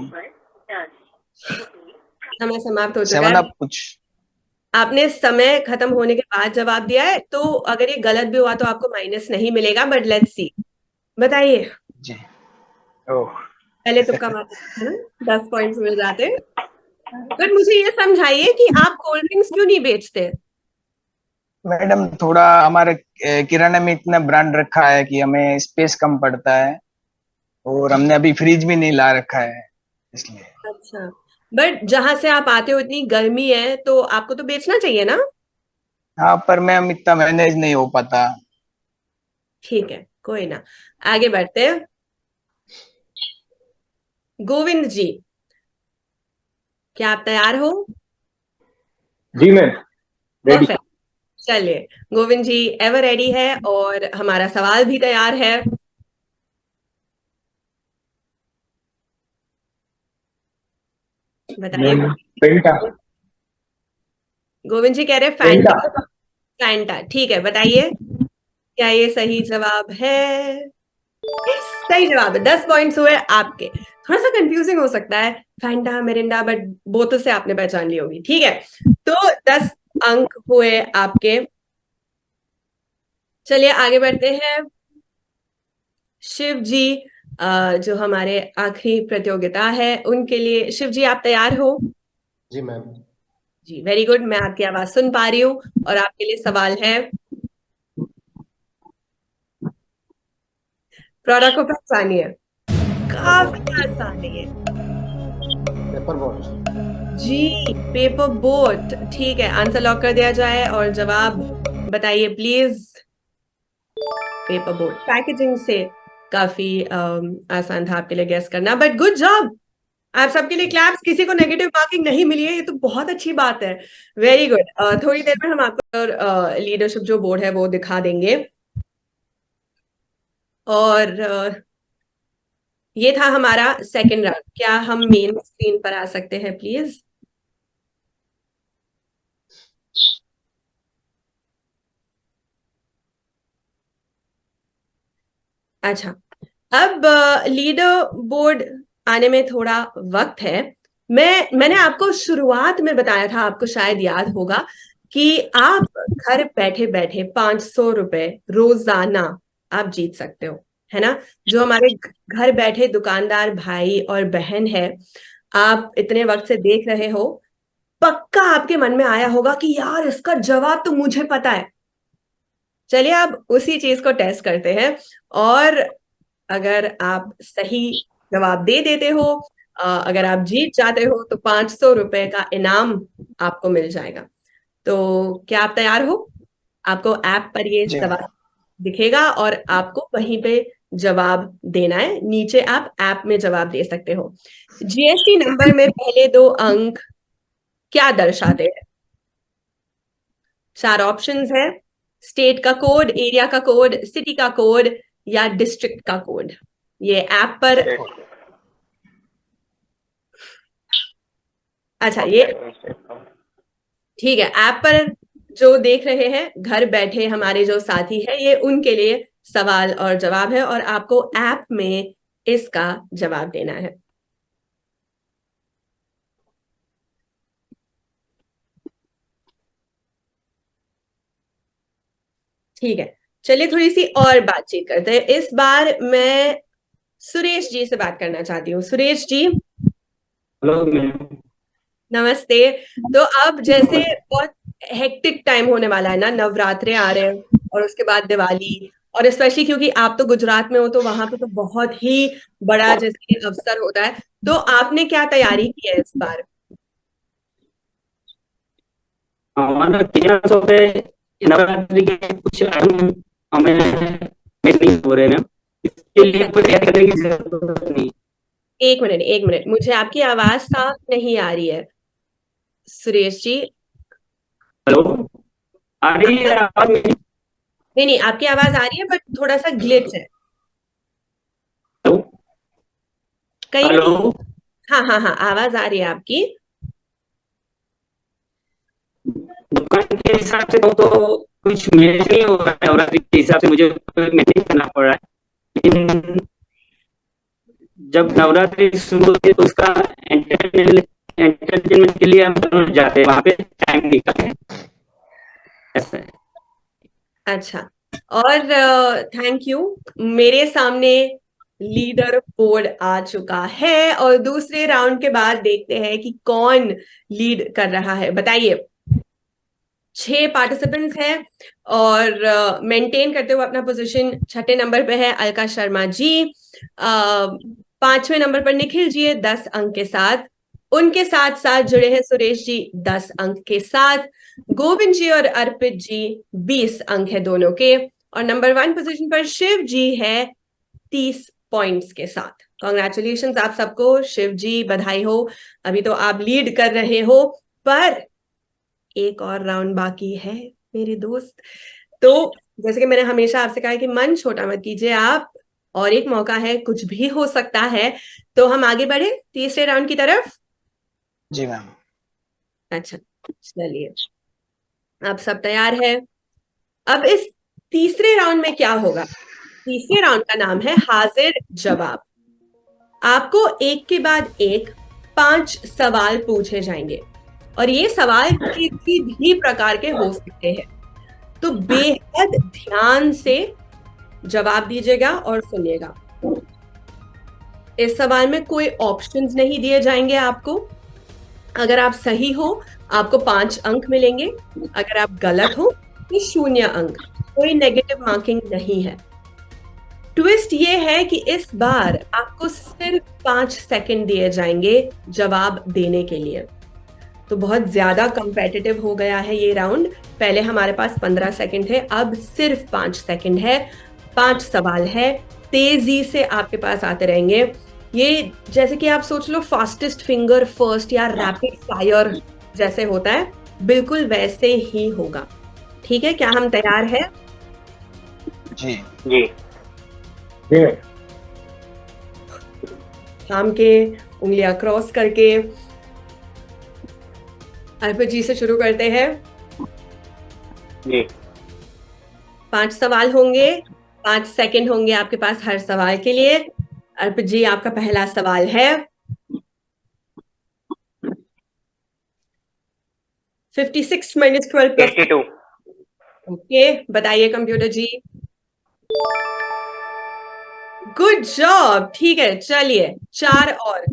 समय समाप्त हो चुका 7 है। अप कुछ। आपने समय खत्म होने के बाद जवाब दिया है, तो अगर ये गलत भी हुआ तो आपको माइनस नहीं मिलेगा, बट लेट्स सी। बताइए। जी। ओह। पहले तुक्का मारते है ना, 10 पॉइंट्स मिल जाते। बट मुझे ये समझाइए कि आप कोल्ड ड्रिंक्स क्यों नहीं बेचते? मैडम थोड़ा हमारे किराना में इतना ब्रांड रखा है कि हमें स्पेस कम पड़ता है, और हमने अभी फ्रिज भी नहीं ला रखा है इसलिए। अच्छा, बट जहां से आप आते हो इतनी गर्मी है तो आपको तो बेचना चाहिए ना। हाँ पर मैम इतना मैनेज नहीं हो पाता। ठीक है कोई ना, आगे बढ़ते हैं। गोविंद जी क्या आप तैयार हो? जी मैम, रेडी। परफेक्ट। चलिए गोविंद जी एवर रेडी है और हमारा सवाल भी तैयार है। बताइए। मैम पेंटा। गोविंद जी कह रहे हैं पेंटा। फैंटा। फैंटा, ठीक है, बताइए क्या ये सही जवाब है? Yes, सही जवाब है। 10 पॉइंट्स हुए आपके। थोड़ा सा कंफ्यूजिंग हो सकता है फैंटा मिरिंडा, बट बोतल से आपने पहचान ली होगी, ठीक है। तो 10 अंक हुए आपके। चलिए आगे बढ़ते हैं। शिव जी, जो हमारे आखिरी प्रतियोगिता है उनके लिए, शिव जी आप तैयार हो? जी मैम। जी, वेरी गुड। मैं आपकी आवाज सुन पा रही हूँ और आपके लिए सवाल है, प्रोडक्ट को पहचानिए। काफी आसान है ये। Paper boat. जी, पेपर बोट, ठीक है, आंसर लॉक कर दिया जाए और जवाब बताइए प्लीज। पेपर बोट पैकेजिंग से काफी आसान था आपके लिए गेस करना, बट गुड जॉब। आप सबके लिए क्लैप्स। किसी को नेगेटिव मार्किंग नहीं मिली है, ये तो बहुत अच्छी बात है। Very good. थोड़ी देर में हम आपको लीडरशिप जो बोर्ड है वो दिखा देंगे। और ये था हमारा सेकंड राउंड। क्या हम मेन स्क्रीन पर आ सकते हैं प्लीज? अच्छा, अब लीडर बोर्ड आने में थोड़ा वक्त है। मैंने आपको शुरुआत में बताया था, आपको शायद याद होगा, कि आप घर बैठे बैठे 500 रुपए रोजाना आप जीत सकते हो, है ना। जो हमारे घर बैठे दुकानदार भाई और बहन है, आप इतने वक्त से देख रहे हो, पक्का आपके मन में आया होगा कि यार इसका जवाब तो मुझे पता है। चलिए अब उसी चीज को टेस्ट करते हैं। और अगर आप सही जवाब दे देते हो, अगर आप जीत जाते हो, तो 500 रुपए का इनाम आपको मिल जाएगा। तो क्या आप तैयार हो? आपको ऐप पर ये जी सवाल दिखेगा और आपको वहीं पे जवाब देना है। नीचे आप ऐप में जवाब दे सकते हो। जीएसटी नंबर में पहले 2 अंक क्या दर्शाते हैं? 4 ऑप्शंस है। स्टेट का कोड, एरिया का कोड, सिटी का कोड या डिस्ट्रिक्ट का कोड। ये ऐप पर, अच्छा ये ठीक है, ऐप पर जो देख रहे हैं घर बैठे हमारे जो साथी है, ये उनके लिए सवाल और जवाब है और आपको ऐप में इसका जवाब देना है। ठीक है, चलिए थोड़ी सी और बातचीत करते हैं। इस बार मैं सुरेश जी से बात करना चाहती हूँ। Suresh ji hello ma'am. नमस्ते। तो अब जैसे बहुत हेक्टिक टाइम होने वाला है ना, नवरात्रे आ रहे हैं और उसके बाद दिवाली, और स्पेशली क्योंकि आप तो गुजरात में हो, तो वहां पे तो बहुत ही बड़ा जैसे अवसर होता है। तो आपने क्या तैयारी की है इस बार? हमारा किराना शॉप है, नवरात्रि के कुछ आइटम हमें मिस नहीं हो रहे मैम, इसके एक लिए सेकंड, कोई तैयारी करने की जरूरत नहीं। एक मिनट, एक मिनट, मुझे आपकी आवाज साफ नहीं आ रही है सुरेश जी। हेलो, आ रही है आवाज मेरी? नहीं नहीं, आपकी आवाज आ रही है बट थोड़ा सा ग्लिच है हेलो। कहीं कहीं। हेलो। हाँ हाँ हाँ, आवाज आ रही है आपकी। दुकान के हिसाब से तो कुछ मैनेज नहीं हो रहा है, नवरात्रि के हिसाब से मुझे मैनेज करना पड़ रहा है, लेकिन जब नवरात्रि शुरू होती है तो उसका एंटरटेनमेंट के लिए हम जरूर जाते हैं, वहां पे टाइम निकालते हैं, ऐसा है। अच्छा, और थैंक यू। मेरे सामने लीडर बोर्ड आ चुका है और दूसरे राउंड के बाद देखते हैं कि कौन लीड कर रहा है। बताइए। 6 पार्टिसिपेंट्स हैं और मेंटेन करते हुए अपना पोजीशन छठे नंबर पे है अलका शर्मा जी। 5वें नंबर पर निखिल जी है 10 अंक के साथ। उनके साथ साथ जुड़े हैं सुरेश जी 10 अंक के साथ। गोविंद जी और अर्पित जी 20 अंक है दोनों के। और नंबर 1 पोजीशन पर शिव जी है 30 पॉइंट्स के साथ। कॉन्ग्रेचुलेशन आप सबको। शिव जी बधाई हो, अभी तो आप लीड कर रहे हो, पर एक और राउंड बाकी है मेरे दोस्त। तो जैसे कि मैंने हमेशा आपसे कहा है कि मन छोटा मत कीजिए आप, और एक मौका है, कुछ भी हो सकता है। तो हम आगे बढ़े तीसरे राउंड की तरफ। जी मैम। अच्छा, चलिए, आप सब तैयार है? अब इस तीसरे राउंड में क्या होगा? तीसरे राउंड का नाम है हाजिर जवाब। आपको एक के बाद एक 5 सवाल पूछे जाएंगे और ये सवाल किसी भी प्रकार के हो सकते हैं, तो बेहद ध्यान से जवाब दीजिएगा और सुनिएगा। इस सवाल में कोई ऑप्शंस नहीं दिए जाएंगे आपको। अगर आप सही हो आपको 5 अंक मिलेंगे, अगर आप गलत हो तो 0 अंक। कोई नेगेटिव मार्किंग नहीं है। ट्विस्ट ये है कि इस बार आपको सिर्फ 5 सेकंड दिए जाएंगे जवाब देने के लिए, तो बहुत ज्यादा कंपेटिटिव हो गया है ये राउंड। पहले हमारे पास 15 सेकंड थे, अब सिर्फ 5 सेकंड है। 5 सवाल है, तेजी से आपके पास आते रहेंगे। ये जैसे कि आप सोच लो फास्टेस्ट फिंगर फर्स्ट या रैपिड फायर जैसे होता है, बिल्कुल वैसे ही होगा। ठीक है, क्या हम तैयार है? जी जी। जी मैम। थाम के, उंगलियां क्रॉस करके अर्पित जी से शुरू करते हैं। जी। 5 सवाल होंगे, 5 सेकंड होंगे आपके पास हर सवाल के लिए। अर्पित जी, आपका पहला सवाल है 56 minus 12 plus 82। ओके, बताइए कंप्यूटर जी। गुड जॉब, ठीक है, चलिए 4 और।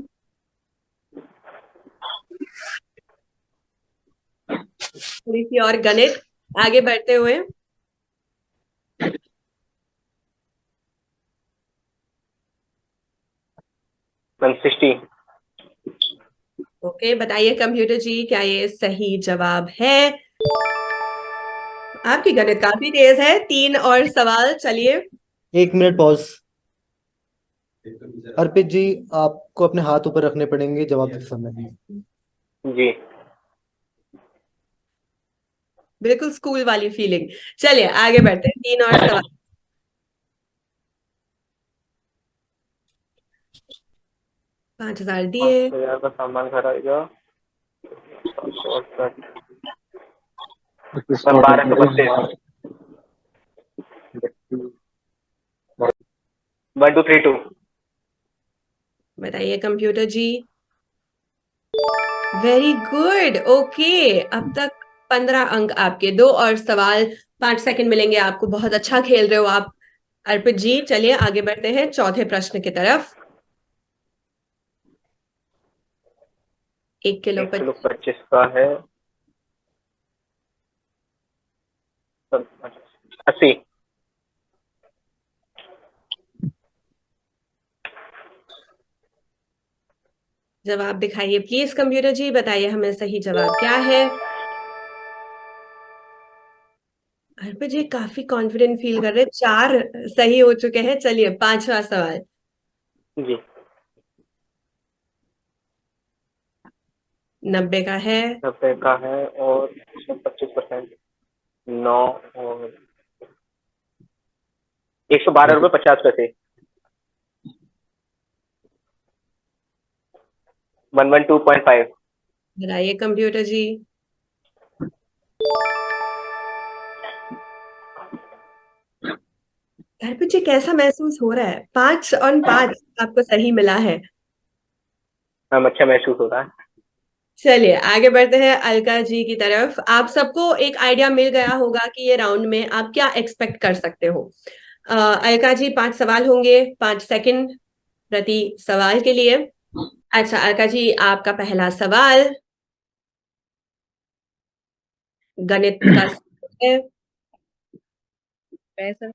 थोड़ी सी और गणित आगे बढ़ते हुए। वन 60। ओके, बताइए कंप्यूटर जी, क्या ये सही जवाब है? आपकी गणित काफी तेज है। 3 और सवाल, चलिए। 1 मिनट पॉज। अर्पित जी, आपको अपने हाथ ऊपर रखने पड़ेंगे जवाब देते समय। जी। बिल्कुल स्कूल वाली फीलिंग। चलिए आगे बढ़ते हैं, 3 और सवाल। 5,000 दिए। 5,000 का सामान खरीदा। 1232। 1232। बताइए कंप्यूटर जी। वेरी गुड, ओके, अब तक 15 अंक आपके। 2 और सवाल, 5 सेकंड मिलेंगे आपको। बहुत अच्छा खेल रहे हो आप अर्पित जी। चलिए आगे बढ़ते हैं चौथे प्रश्न की तरफ। 1 किलो 1 किलो 25 का है 80। जवाब दिखाइए प्लीज कंप्यूटर जी, बताइए हमें सही जवाब क्या है। अर्पित जी काफी कॉन्फिडेंट फील कर रहे हैं। 4 सही हो चुके हैं। चलिए 5वां सवाल। जी। 90 का है। 90 का है और 25%। 9 और 112 रुपये 50 पैसे। 112.5। बताइए कंप्यूटर जी। अर्पित जी कैसा महसूस हो रहा है? 5 और 5 आपको सही मिला है। हम अच्छा महसूस हो रहा है। चलिए आगे बढ़ते हैं अलका जी की तरफ। आप सबको एक आइडिया मिल गया होगा कि ये राउंड में आप क्या एक्सपेक्ट कर सकते हो। अलका जी, 5 सवाल होंगे, 5 सेकंड प्रति सवाल के लिए। अच्छा अलका जी, आपका पहला सवाल गणित का है। पैसा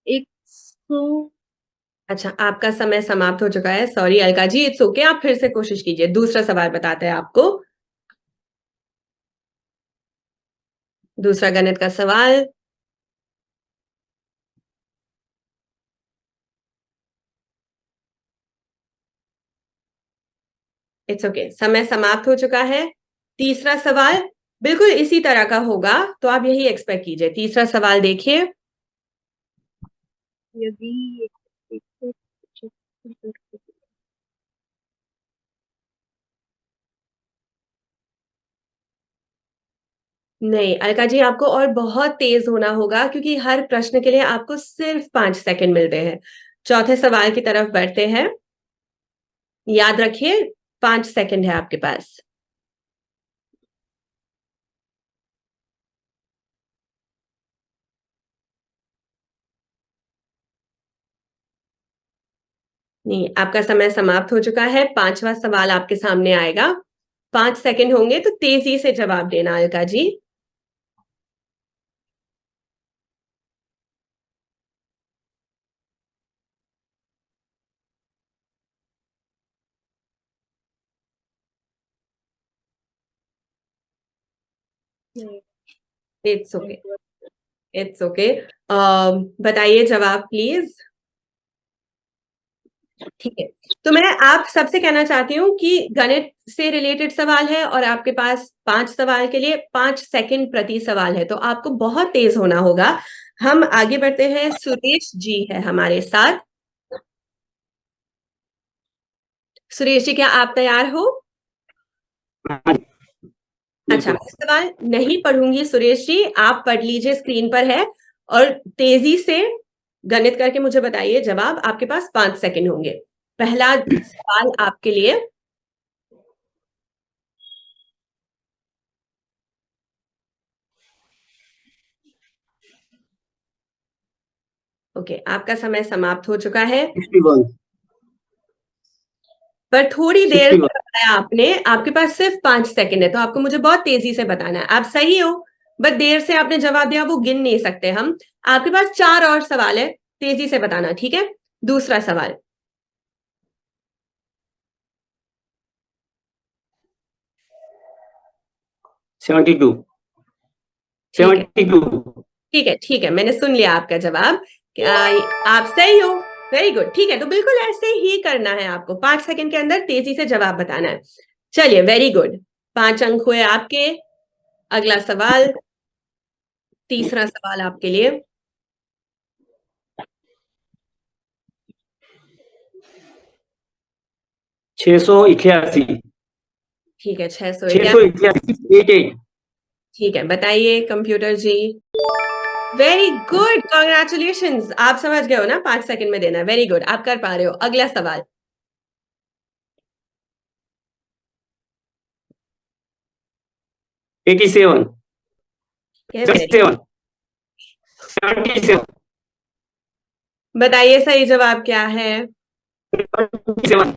100। अच्छा, आपका समय समाप्त हो चुका है। Sorry Alka ji, it's okay, आप फिर से कोशिश कीजिए। दूसरा सवाल बताते हैं आपको। दूसरा गणित का सवाल। इट्स ओके, समय समाप्त हो चुका है। तीसरा सवाल बिल्कुल इसी तरह का होगा, तो आप यही एक्सपेक्ट कीजिए। तीसरा सवाल देखिए। यदि नहीं अलका जी, आपको और बहुत तेज होना होगा क्योंकि हर प्रश्न के लिए आपको सिर्फ 5 सेकंड मिलते हैं। चौथे सवाल की तरफ बढ़ते हैं। याद रखिए 5 सेकंड है आपके पास। नहीं, आपका समय समाप्त हो चुका है। 5वां सवाल आपके सामने आएगा। 5 सेकंड होंगे तो तेजी से जवाब देना Alka ji. It's okay, it's okay. बताइए जवाब प्लीज। ठीक है, तो मैं आप सबसे कहना चाहती हूँ कि गणित से रिलेटेड सवाल है और आपके पास 5 सवाल के लिए 5 सेकंड प्रति सवाल है, तो आपको बहुत तेज होना होगा। हम आगे बढ़ते हैं। सुरेश जी है हमारे साथ। सुरेश जी, क्या आप तैयार हो? अच्छा, मैं सवाल नहीं पढ़ूंगी सुरेश जी, आप पढ़ लीजिए, स्क्रीन पर है। और तेजी से गणित करके मुझे बताइए जवाब। आपके पास 5 सेकंड होंगे। पहला सवाल आपके लिए। ओके, आपका समय समाप्त हो चुका है। 61 पर थोड़ी देर 61 से बताया आपने, आपके पास सिर्फ 5 सेकंड है, तो आपको मुझे बहुत तेजी से बताना है। आप सही हो, बट देर से आपने जवाब दिया, वो गिन नहीं सकते हम। आपके पास 4 और सवाल है, तेजी से बताना, ठीक है? दूसरा सवाल। 72 ठीक है, 72 ठीक है, ठीक है, मैंने सुन लिया आपका जवाब। आप सही हो, वेरी गुड। ठीक है, तो बिल्कुल ऐसे ही करना है आपको। 5 सेकंड के अंदर तेजी से जवाब बताना है। चलिए, वेरी गुड। 5 अंक हुए आपके। अगला सवाल, तीसरा सवाल आपके लिए। 681 ठीक है, 681। 681 88 ठीक है, बताइए कंप्यूटर जी। Very good, congratulations. आप समझ गए हो ना, 5 सेकंड में देना है। वेरी गुड, आप कर पा रहे हो। अगला सवाल। 87 वेरी 67 77 बताइए सही जवाब क्या है। 77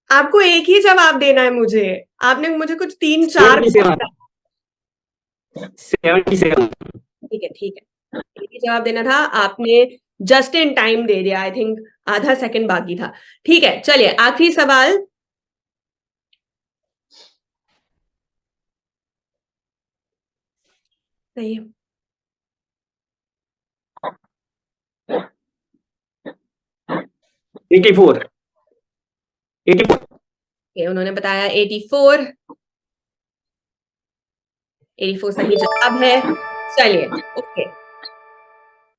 आपको एक ही जवाब देना है मुझे। आपने मुझे कुछ 3 4 77 ठीक है, ठीक है, एक ही जवाब देना था आपने। जस्ट इन टाइम दे दिया। आई थिंक आधा सेकंड बाकी था। ठीक है, चलिए आखिरी सवाल। सही है। 84 84 उन्होंने बताया 84। 84 सही जवाब है। चलिए, ओके,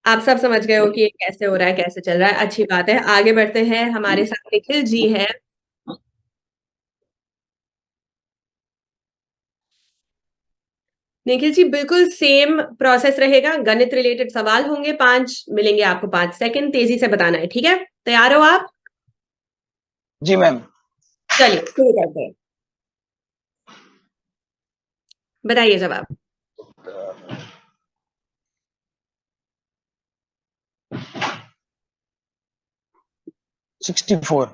आप सब समझ गए हो कि ये कैसे हो रहा है, कैसे चल रहा है। अच्छी बात है, आगे बढ़ते हैं। हमारे साथ निखिल जी है। निखिल जी, बिल्कुल सेम प्रोसेस रहेगा। गणित रिलेटेड सवाल होंगे। 5 मिलेंगे आपको। 5 सेकंड, तेजी से बताना है, ठीक है? तैयार हो आप? जी मैम। चलिए शुरू करते हैं। बताइए जवाब। 64।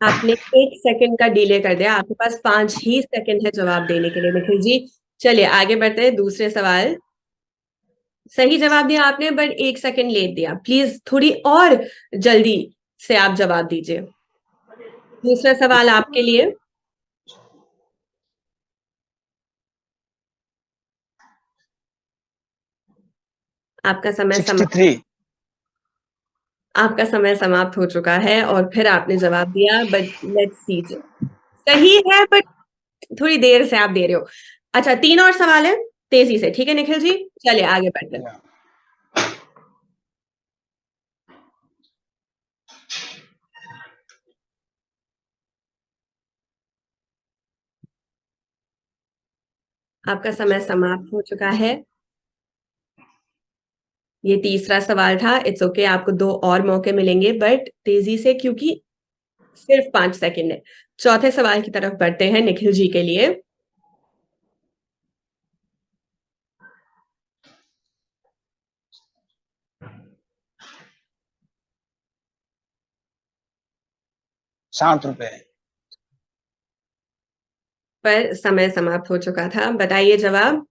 आपने 1 सेकंड का डिले कर दिया। आपके पास 5 ही सेकंड है जवाब देने के लिए निखिल जी। चलिए आगे बढ़ते हैं। दूसरे सवाल। सही जवाब दिया आपने, बट 1 सेकंड लेट दिया। प्लीज थोड़ी और जल्दी से आप जवाब दीजिए। दूसरा सवाल आपके लिए। आपका समय समाप्त 63। आपका समय समाप्त हो चुका है और फिर आपने जवाब दिया, बट लेट्स सी। सही है, बट थोड़ी देर से आप दे रहे हो। अच्छा, 3 और सवाल है। तेजी से, ठीक है निखिल जी? चलिए आगे बढ़ते हैं। आपका समय समाप्त हो चुका है। ये तीसरा सवाल था। इट्स ओके, आपको 2 और मौके मिलेंगे, बट तेजी से, क्योंकि सिर्फ 5 सेकंड है। चौथे सवाल की तरफ बढ़ते हैं निखिल जी के लिए। ₹60। पर समय समाप्त हो चुका था। बताइए जवाब।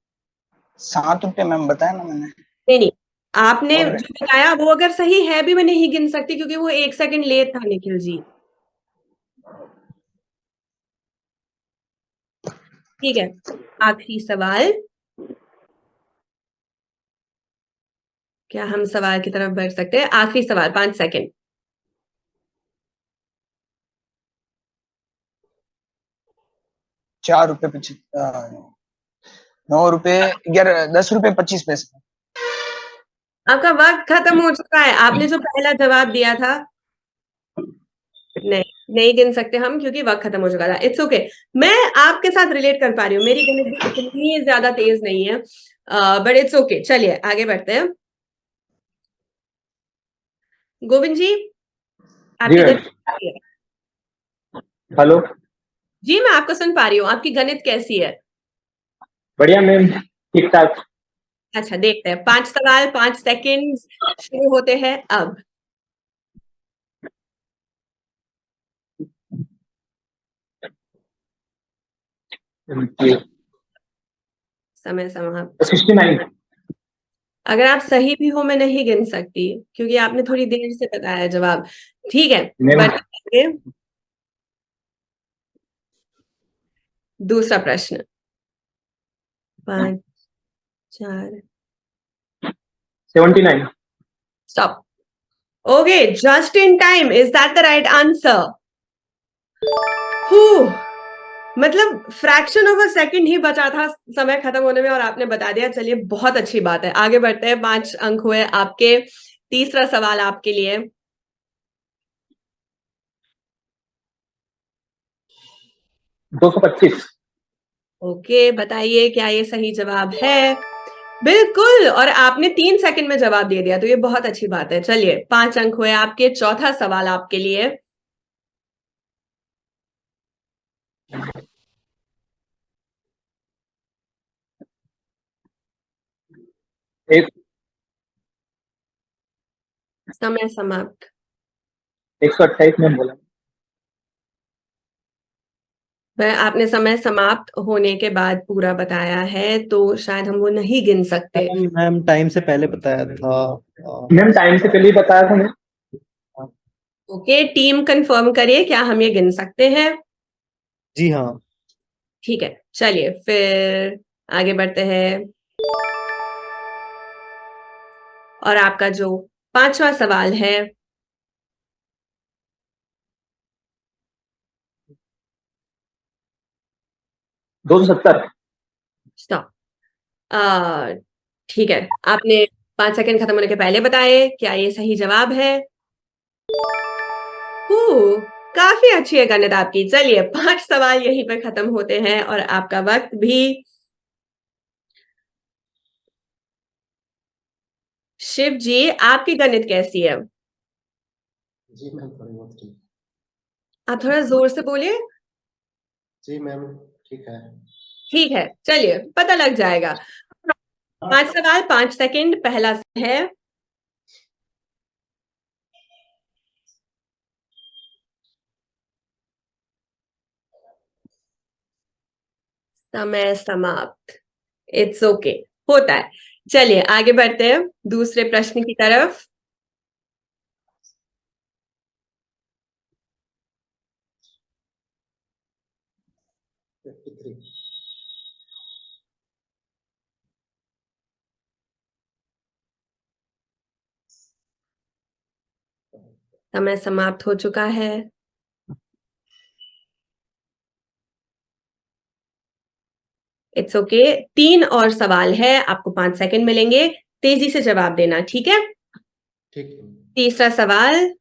₹7 मैम, बताया ना मैंने। नहीं नहीं, आपने और जो बताया वो अगर सही है भी मैं नहीं गिन सकती, क्योंकि वो 1 सेकंड लेट था निखिल जी। ठीक है, आखिरी सवाल। क्या हम सवाल की तरफ बढ़ सकते हैं? आखिरी सवाल, 5 सेकंड। ₹4 ₹9, 11, ₹10.25। आपका वक्त खत्म हो चुका है। आपने जो पहला जवाब दिया था, नहीं नहीं गिन सकते हम, क्योंकि वक्त खत्म हो चुका था। इट्स ओके, मैं आपके साथ रिलेट कर पा रही हूँ। मेरी गणित भी इतनी ज्यादा तेज नहीं है, बट इट्स ओके। चलिए आगे बढ़ते हैं। गोविंद जी, जी आपकी मैम। गणित कैसी है? हेलो। जी मैं आपको सुन पा रही हूँ। आपकी गणित कैसी है? बढ़िया मैम, ठीक ठाक। अच्छा, देखते हैं। 5 सवाल, 5 सेकंड शुरू होते हैं अब। समय समाप्त। 69। अगर आप सही भी हो मैं नहीं गिन सकती, क्योंकि आपने थोड़ी देर से बताया जवाब। ठीक है, मैम। बढ़ते हैं आगे। दूसरा प्रश्न। 5, 4, 79। Stop. Okay, just in time. Is that the right answer? मतलब फ्रैक्शन ऑफ अ सेकंड ही बचा था समय खत्म होने में, और आपने बता दिया। चलिए, बहुत अच्छी बात है। आगे बढ़ते हैं। 5 अंक हुए आपके। तीसरा सवाल आपके लिए। 225। ओके, बताइए क्या ये सही जवाब है? बिल्कुल, और आपने 3 सेकंड में जवाब दे दिया, तो ये बहुत अच्छी बात है। चलिए, 5 अंक हुए आपके। चौथा सवाल आपके लिए। एक समय समाप्त। 128 में बोला। मैं आपने समय समाप्त होने के बाद पूरा बताया है, तो शायद हम वो नहीं गिन सकते। मैम टाइम से पहले बताया था। मैम टाइम से पहले ही बताया था मैं। ओके, टीम कंफर्म करिए, क्या हम ये गिन सकते हैं? जी हाँ। ठीक है, चलिए फिर आगे बढ़ते हैं। और आपका जो 5वां सवाल है। 270। स्टॉप। ठीक है, आपने 5 सेकंड खत्म होने के पहले बताए। क्या ये सही जवाब है? काफी अच्छी है गणित आपकी। चलिए, 5 सवाल यहीं पे खत्म होते हैं, और आपका वक्त भी। शिव जी, आपकी गणित कैसी है? जी मैम, थोड़ी बहुत ठीक। आप थोड़ा जोर से बोलिए। जी मैम, ठीक है। ठीक है, चलिए पता लग जाएगा। 5 सवाल, 5 सेकंड। पहला है। समय समाप्त। इट्स ओके, होता है। चलिए आगे बढ़ते हैं दूसरे प्रश्न की तरफ। फिफ्टी समय समाप्त हो चुका है। It's okay. 3 और सवाल है, आपको 5 सेकंड मिलेंगे, तेजी से जवाब देना, ठीक है? ठीक है। तीसरा सवाल,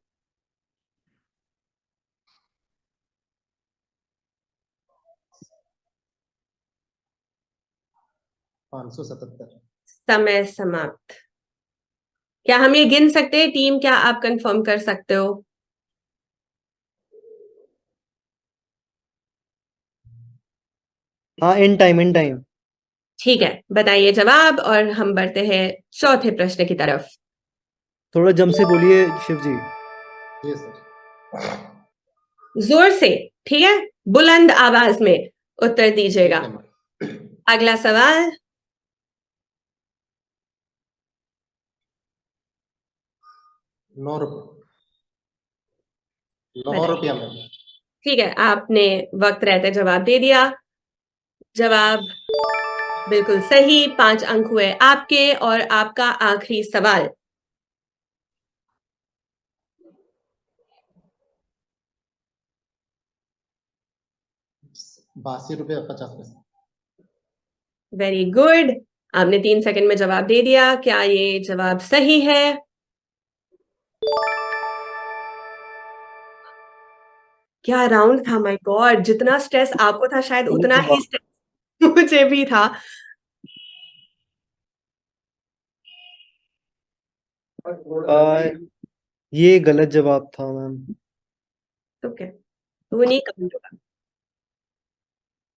577। समय समाप्त। क्या हम ये गिन सकते हैं टीम? क्या आप कंफर्म कर सकते हो? हाँ, इन टाइम इन टाइम। ठीक है, बताइए जवाब और हम बढ़ते हैं चौथे प्रश्न की तरफ। थोड़ा जम से बोलिए शिव जी। जी सर। जोर से, ठीक है? बुलंद आवाज में उत्तर ठीक दीजिएगा। है मैम। अगला सवाल, 9 रुपये। 9 बताइए। रुपया मैम। ठीक है, आपने वक्त रहते जवाब दे दिया। जवाब बिल्कुल सही, 5 अंक हुए आपके। और आपका आखिरी सवाल, 82 रुपये 50 पैसे। Very good. आपने 3 सेकंड में जवाब दे दिया। क्या ये जवाब सही है? क्या राउंड था, माय गॉड! जितना स्ट्रेस आपको था शायद उतना ही स्ट्रेस मुझे भी था। ये गलत जवाब था मैम। तो क्या, वो नहीं काउंट होगा।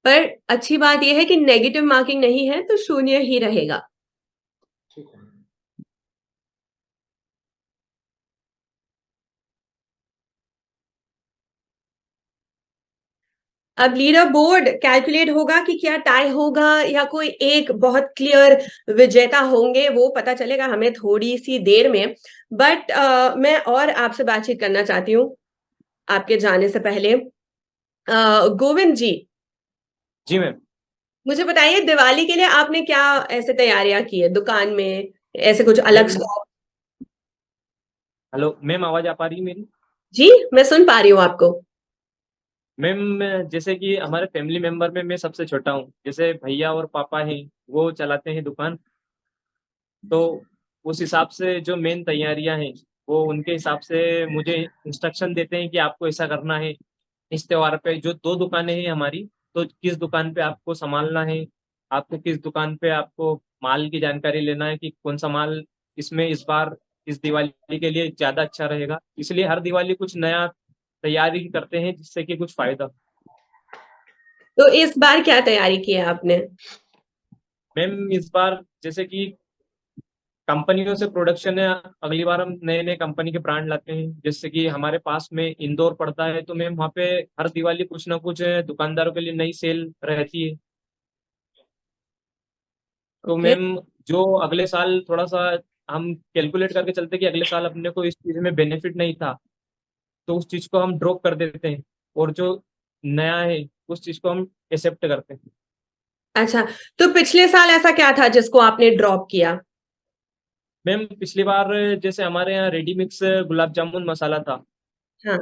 पर अच्छी बात यह है कि नेगेटिव मार्किंग नहीं है, तो 0 ही रहेगा। ठीक है। अब लीडर बोर्ड कैलकुलेट होगा कि क्या टाई होगा या कोई एक बहुत क्लियर विजेता होंगे, वो पता चलेगा हमें थोड़ी सी देर में। बट मैं और आपसे बातचीत करना चाहती हूँ आपके जाने से पहले। गोविंद जी, जी मैम। मुझे बताइए, दिवाली के लिए आपने क्या ऐसे तैयारियां की है दुकान में? ऐसे कुछ अलग मैम, स्टॉक? हेलो मैम, आवाज आ पा रही है मेरी? जी, मैं सुन पा रही हूँ आपको। मैम, जैसे कि हमारे फैमिली मेंबर में मैं सबसे छोटा हूँ। जैसे भैया और पापा हैं, वो चलाते हैं दुकान। तो उस हिसाब से जो मेन तैयारियां हैं, वो उनके हिसाब से मुझे इंस्ट्रक्शन देते हैं कि आपको ऐसा करना है। इस त्योहार पे जो 2 दुकानें हैं हमारी, तो किस दुकान पे आपको संभालना है, आपको किस दुकान पे आपको माल की जानकारी लेना है कि कौन सा माल इसमें इस बार इस दिवाली के लिए ज्यादा अच्छा रहेगा। इसलिए हर दिवाली कुछ नया तैयारी करते हैं, जिससे कि कुछ फायदा। तो इस बार क्या तैयारी की है आपने? मैम, इस बार जैसे कि कंपनियों से प्रोडक्शन है, अगली बार हम नए नए कंपनी के ब्रांड लाते हैं। जैसे कि हमारे पास में इंदौर पड़ता है, तो मैम वहाँ पे हर दिवाली कुछ ना कुछ दुकानदारों के लिए नई सेल रहती है। तो ओके। मैम, जो अगले साल थोड़ा सा हम कैलकुलेट करके चलते कि अगले साल अपने को इस चीज में बेनिफिट नहीं था, तो उस चीज को हम ड्रॉप कर देते हैं, और जो नया है उस चीज को हम एक्सेप्ट करते हैं। अच्छा, तो पिछले साल ऐसा क्या था जिसको आपने ड्रॉप किया? मैम, पिछली बार जैसे हमारे यहाँ रेडी मिक्स गुलाब जामुन मसाला था। हाँ।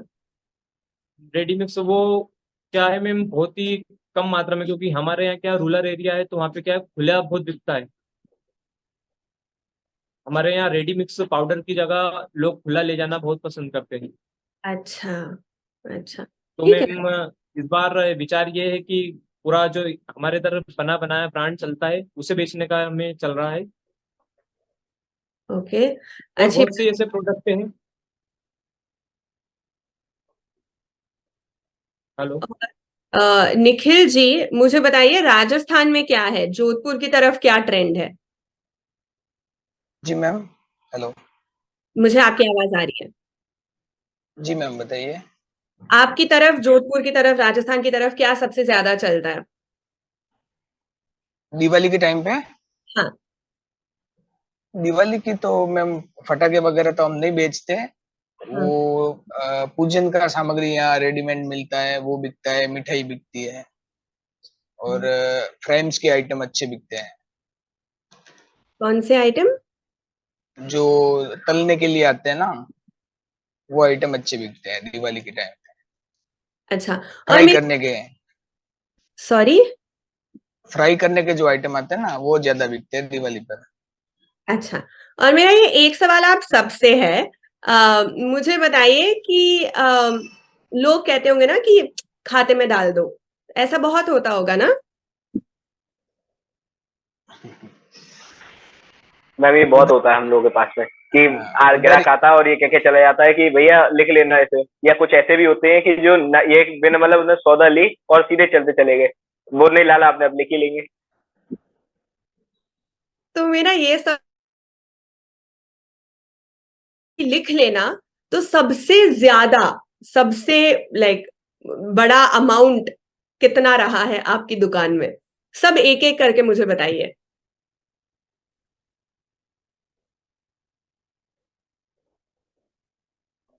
रेडी मिक्स वो क्या है मैम, बहुत ही कम मात्रा में, क्योंकि हमारे यहाँ क्या रूरल एरिया है, तो वहाँ पे क्या है, खुला बहुत बिकता है। हमारे यहाँ रेडी मिक्स पाउडर की जगह लोग खुला ले जाना बहुत पसंद करते हैं। अच्छा। अच्छा, तो ठीक है। मैम, इस बार विचार ये है कि पूरा जो हमारे इधर बना बनाया ब्रांड चलता है, उसे बेचने का हमें चल रहा है। ओके, और अच्छी बहुत से ऐसे प्रोडक्ट हैं। हेलो। निखिल जी, मुझे बताइए राजस्थान में क्या है, जोधपुर की तरफ क्या ट्रेंड है? जी मैम। हेलो। मुझे आपकी आवाज आ रही है। जी मैम, बताइए। आपकी तरफ, जोधपुर की तरफ, राजस्थान की तरफ क्या सबसे ज्यादा चलता है? दिवाली के टाइम पे हाँ। दिवाली की तो मैम फटाके वगैरह तो हम नहीं बेचते। हाँ। वो पूजन का सामग्री यहाँ रेडीमेड मिलता है, वो बिकता है, मिठाई बिकती है, और फ्रेम्स के आइटम अच्छे बिकते हैं। कौन से आइटम? जो तलने के लिए आते हैं ना, वो आइटम अच्छे बिकते हैं दिवाली के टाइम। अच्छा। और फ्राई मैं, करने के। सॉरी, फ्राई करने के जो आइटम आते हैं ना, वो ज्यादा बिकते हैं दिवाली पर। अच्छा, और मेरा ये एक सवाल आप सबसे है। मुझे बताइए कि लोग कहते होंगे ना कि खाते में डाल दो, ऐसा बहुत होता होगा ना? मैम ये बहुत होता है हम लोगों के पास में कि उधर ग्राहक आता है और ये कह के चला जाता है कि भैया लिख लेना इसे, या कुछ ऐसे भी होते हैं कि जो ये बिना मतलब उन्होंने सौदा ली और सीधे चलते चले गए, वो नहीं लाला आपने अब लिख ही लेंगे। तो मेरा ये सब लिख लेना, तो सबसे ज्यादा, सबसे लाइक बड़ा अमाउंट कितना रहा है आपकी दुकान में? सब एक एक करके मुझे बताइए।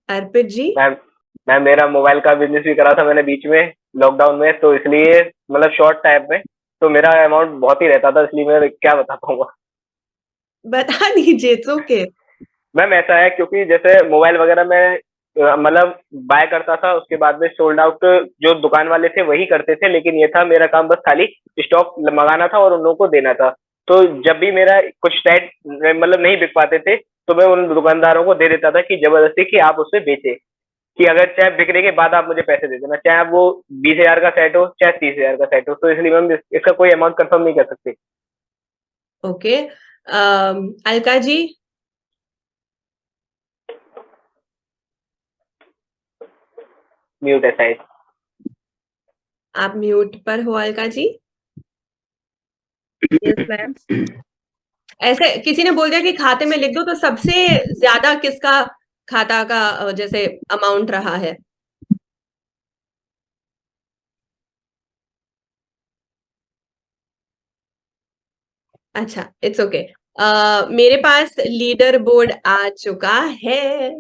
अर्पित जी। मैम मैम मेरा मोबाइल का बिजनेस भी करा था मैंने बीच में लॉकडाउन में, तो इसलिए मतलब शॉर्ट टाइम में तो मेरा अमाउंट बहुत ही रहता था, इसलिए मैं क्या बता पाऊंगा। बता दीजिए, इट्स ओके। मैम ऐसा है क्योंकि जैसे मोबाइल वगैरह में मतलब बाय करता था, उसके बाद में सोल्ड आउट जो दुकान वाले थे वही करते थे, लेकिन ये था मेरा काम बस खाली स्टॉक मंगाना था और उन लोगों को देना था। तो जब भी मेरा कुछ सेट मतलब नहीं बिक पाते थे, तो मैं उन दुकानदारों को दे देता था कि जबरदस्ती कि आप उससे बेचे, कि अगर चाहे बिकने के बाद आप मुझे पैसे दे देना, चाहे आप वो 20,000 का सेट हो चाहे 30,000 का सेट हो। तो इसलिए मैम इसका कोई अमाउंट कंफर्म नहीं कर सकते। ओके, अलका जी। म्यूट है शायद। आप म्यूट पर हो अलका जी। Yes ma'am. ऐसे किसी ने बोल दिया कि खाते में लिख दो, तो सबसे ज्यादा किसका खाता का जैसे अमाउंट रहा है? अच्छा, इट्स ओके। मेरे पास लीडर बोर्ड आ चुका है।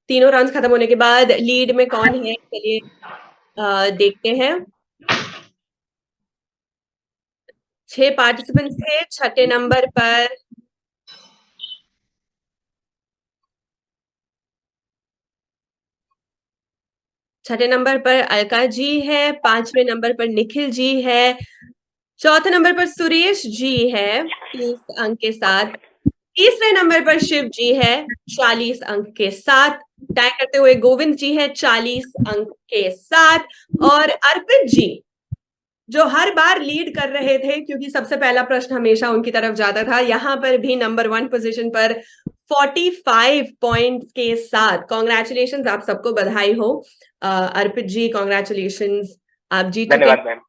तीनों राउंड खत्म होने के बाद लीड में कौन है, चलिए देखते हैं। 6 पार्टिसिपेंट्स थे। छठे नंबर पर अलका जी है। 5वें नंबर पर निखिल जी है। चौथे नंबर पर सुरेश जी है 30 अंक के साथ। तीसरे नंबर पर शिव जी है 40 अंक के साथ। टाई करते हुए गोविंद जी है 40 अंक के साथ। और अर्पित जी, जो हर बार लीड कर रहे थे क्योंकि सबसे पहला प्रश्न हमेशा उनकी तरफ जाता था, यहां पर भी नंबर 1 पोजीशन पर 45 पॉइंट्स के साथ। कॉन्ग्रेचुलेशन, आप सबको बधाई हो। अर्पित जी, कॉन्ग्रेचुलेशन, आप जीत चुके धन्यवाद मैम। हैं।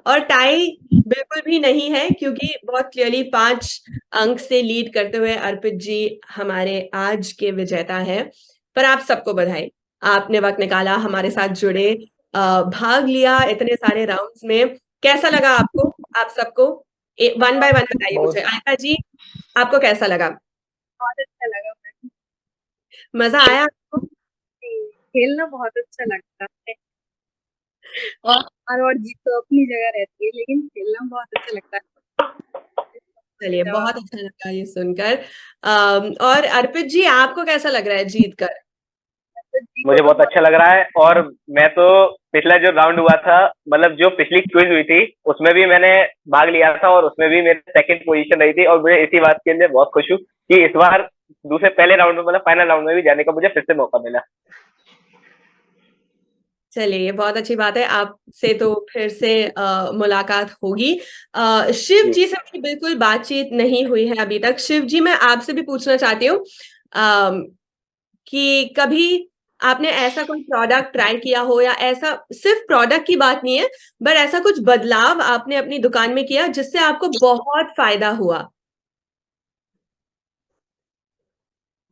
और टाई बिल्कुल भी नहीं है क्योंकि बहुत क्लियरली 5 अंक से लीड करते हुए अर्पित जी हमारे आज के विजेता हैं। पर आप सबको बधाई, आपने वक्त निकाला, हमारे साथ जुड़े, भाग लिया इतने सारे राउंड्स में। कैसा लगा आपको, आप सबको? वन बाय वन बताइए मुझे। बहुत आयका जी, आपको कैसा लगा? बहुत अच्छा लगा मैम। मजा आया आपको? खेलना बहुत अच्छा लगता है, और हार और जीत तो अपनी जगह रहती है, लेकिन खेलना बहुत अच्छा लगता चलिए, है। बहुत अच्छा लगा ये सुनकर। और अर्पित जी, आपको कैसा लग रहा है जीत कर? जी को मुझे तो बहुत अच्छा लग रहा है, और मैं तो पिछला जो राउंड हुआ था, मतलब जो पिछली क्विज हुई थी उसमें भी मैंने भाग लिया था और उसमें भी मेरी सेकंड पोजीशन रही थी, और मैं इसी बात के लिए बहुत खुश हूँ कि इस बार दूसरे पहले राउंड में मतलब फाइनल राउंड में भी जाने का मुझे फिर से मौका मिला। चलिए, ये बहुत अच्छी बात है। आपसे तो फिर से मुलाकात होगी। शिव जी जी से मेरी बिल्कुल बातचीत नहीं हुई है अभी तक। शिव जी, मैं आपसे भी पूछना चाहती हूँ कि कभी आपने ऐसा कोई प्रोडक्ट ट्राई किया हो, या ऐसा सिर्फ प्रोडक्ट की बात नहीं है, बट ऐसा कुछ बदलाव आपने अपनी दुकान में किया जिससे आपको बहुत फायदा हुआ?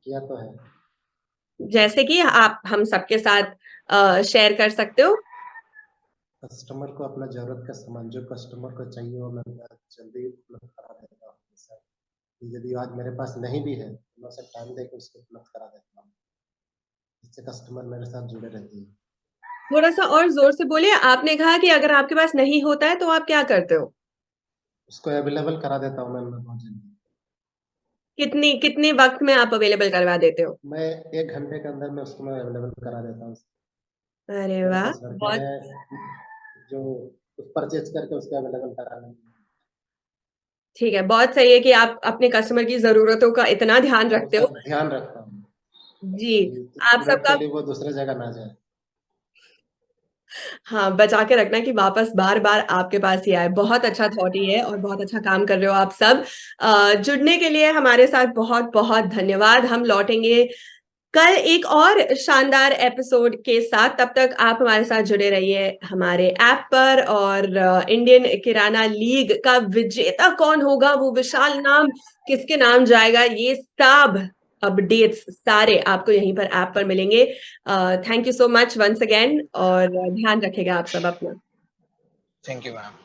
किया तो है। जैसे कि आप हम सबके साथ शेयर कर सकते हो? कस्टमर को अपना जरूरत का सामान जो कस्टमर को चाहिए वो मैं जल्दी उपलब्ध करा देता हूँ सर। यदि आज मेरे पास नहीं भी है तो मैं उसे टाइम देकर उसको उपलब्ध करा देता हूँ, जिससे कस्टमर मेरे साथ जुड़े रहती है। थोड़ा सा और जोर से बोलिए। आपने कहा कि अगर आपके पास नहीं होता है तो आप क्या करते हो? उसको अवेलेबल करा देता हूँ मैं बहुत जल्दी। कितनी कितने वक्त में आप अवेलेबल करवा देते हो? मैं 1 घंटे के अंदर में उसको मैं अवेलेबल करा देता हूँ। अरे मेरे वाह, पास वर्कर बहुत। है जो उस परचेज करके उसके अवेलेबल कराना। ठीक है, बहुत सही है कि आप अपने कस्टमर की जरूरतों का इतना ध्यान रखते हो। उसका ध्यान रखता हूँ जी, आप मिनट सबका के लिए वो दूसरे जगह ना जाए। हाँ, बचा के रखना कि वापस बार बार आपके पास ही आए। बहुत अच्छा थॉट ही है और बहुत अच्छा काम कर रहे हो आप सब। जुड़ने के लिए हमारे साथ बहुत बहुत धन्यवाद। हम लौटेंगे कल एक और शानदार एपिसोड के साथ। तब तक आप हमारे साथ जुड़े रहिए हमारे ऐप पर। और इंडियन किराना लीग का विजेता कौन होगा, वो विशाल नाम किसके नाम जाएगा, ये सब अपडेट्स सारे आपको यहीं पर ऐप पर मिलेंगे। Thank you so much once again और ध्यान रखेगा आप सब अपना। Thank you ma'am.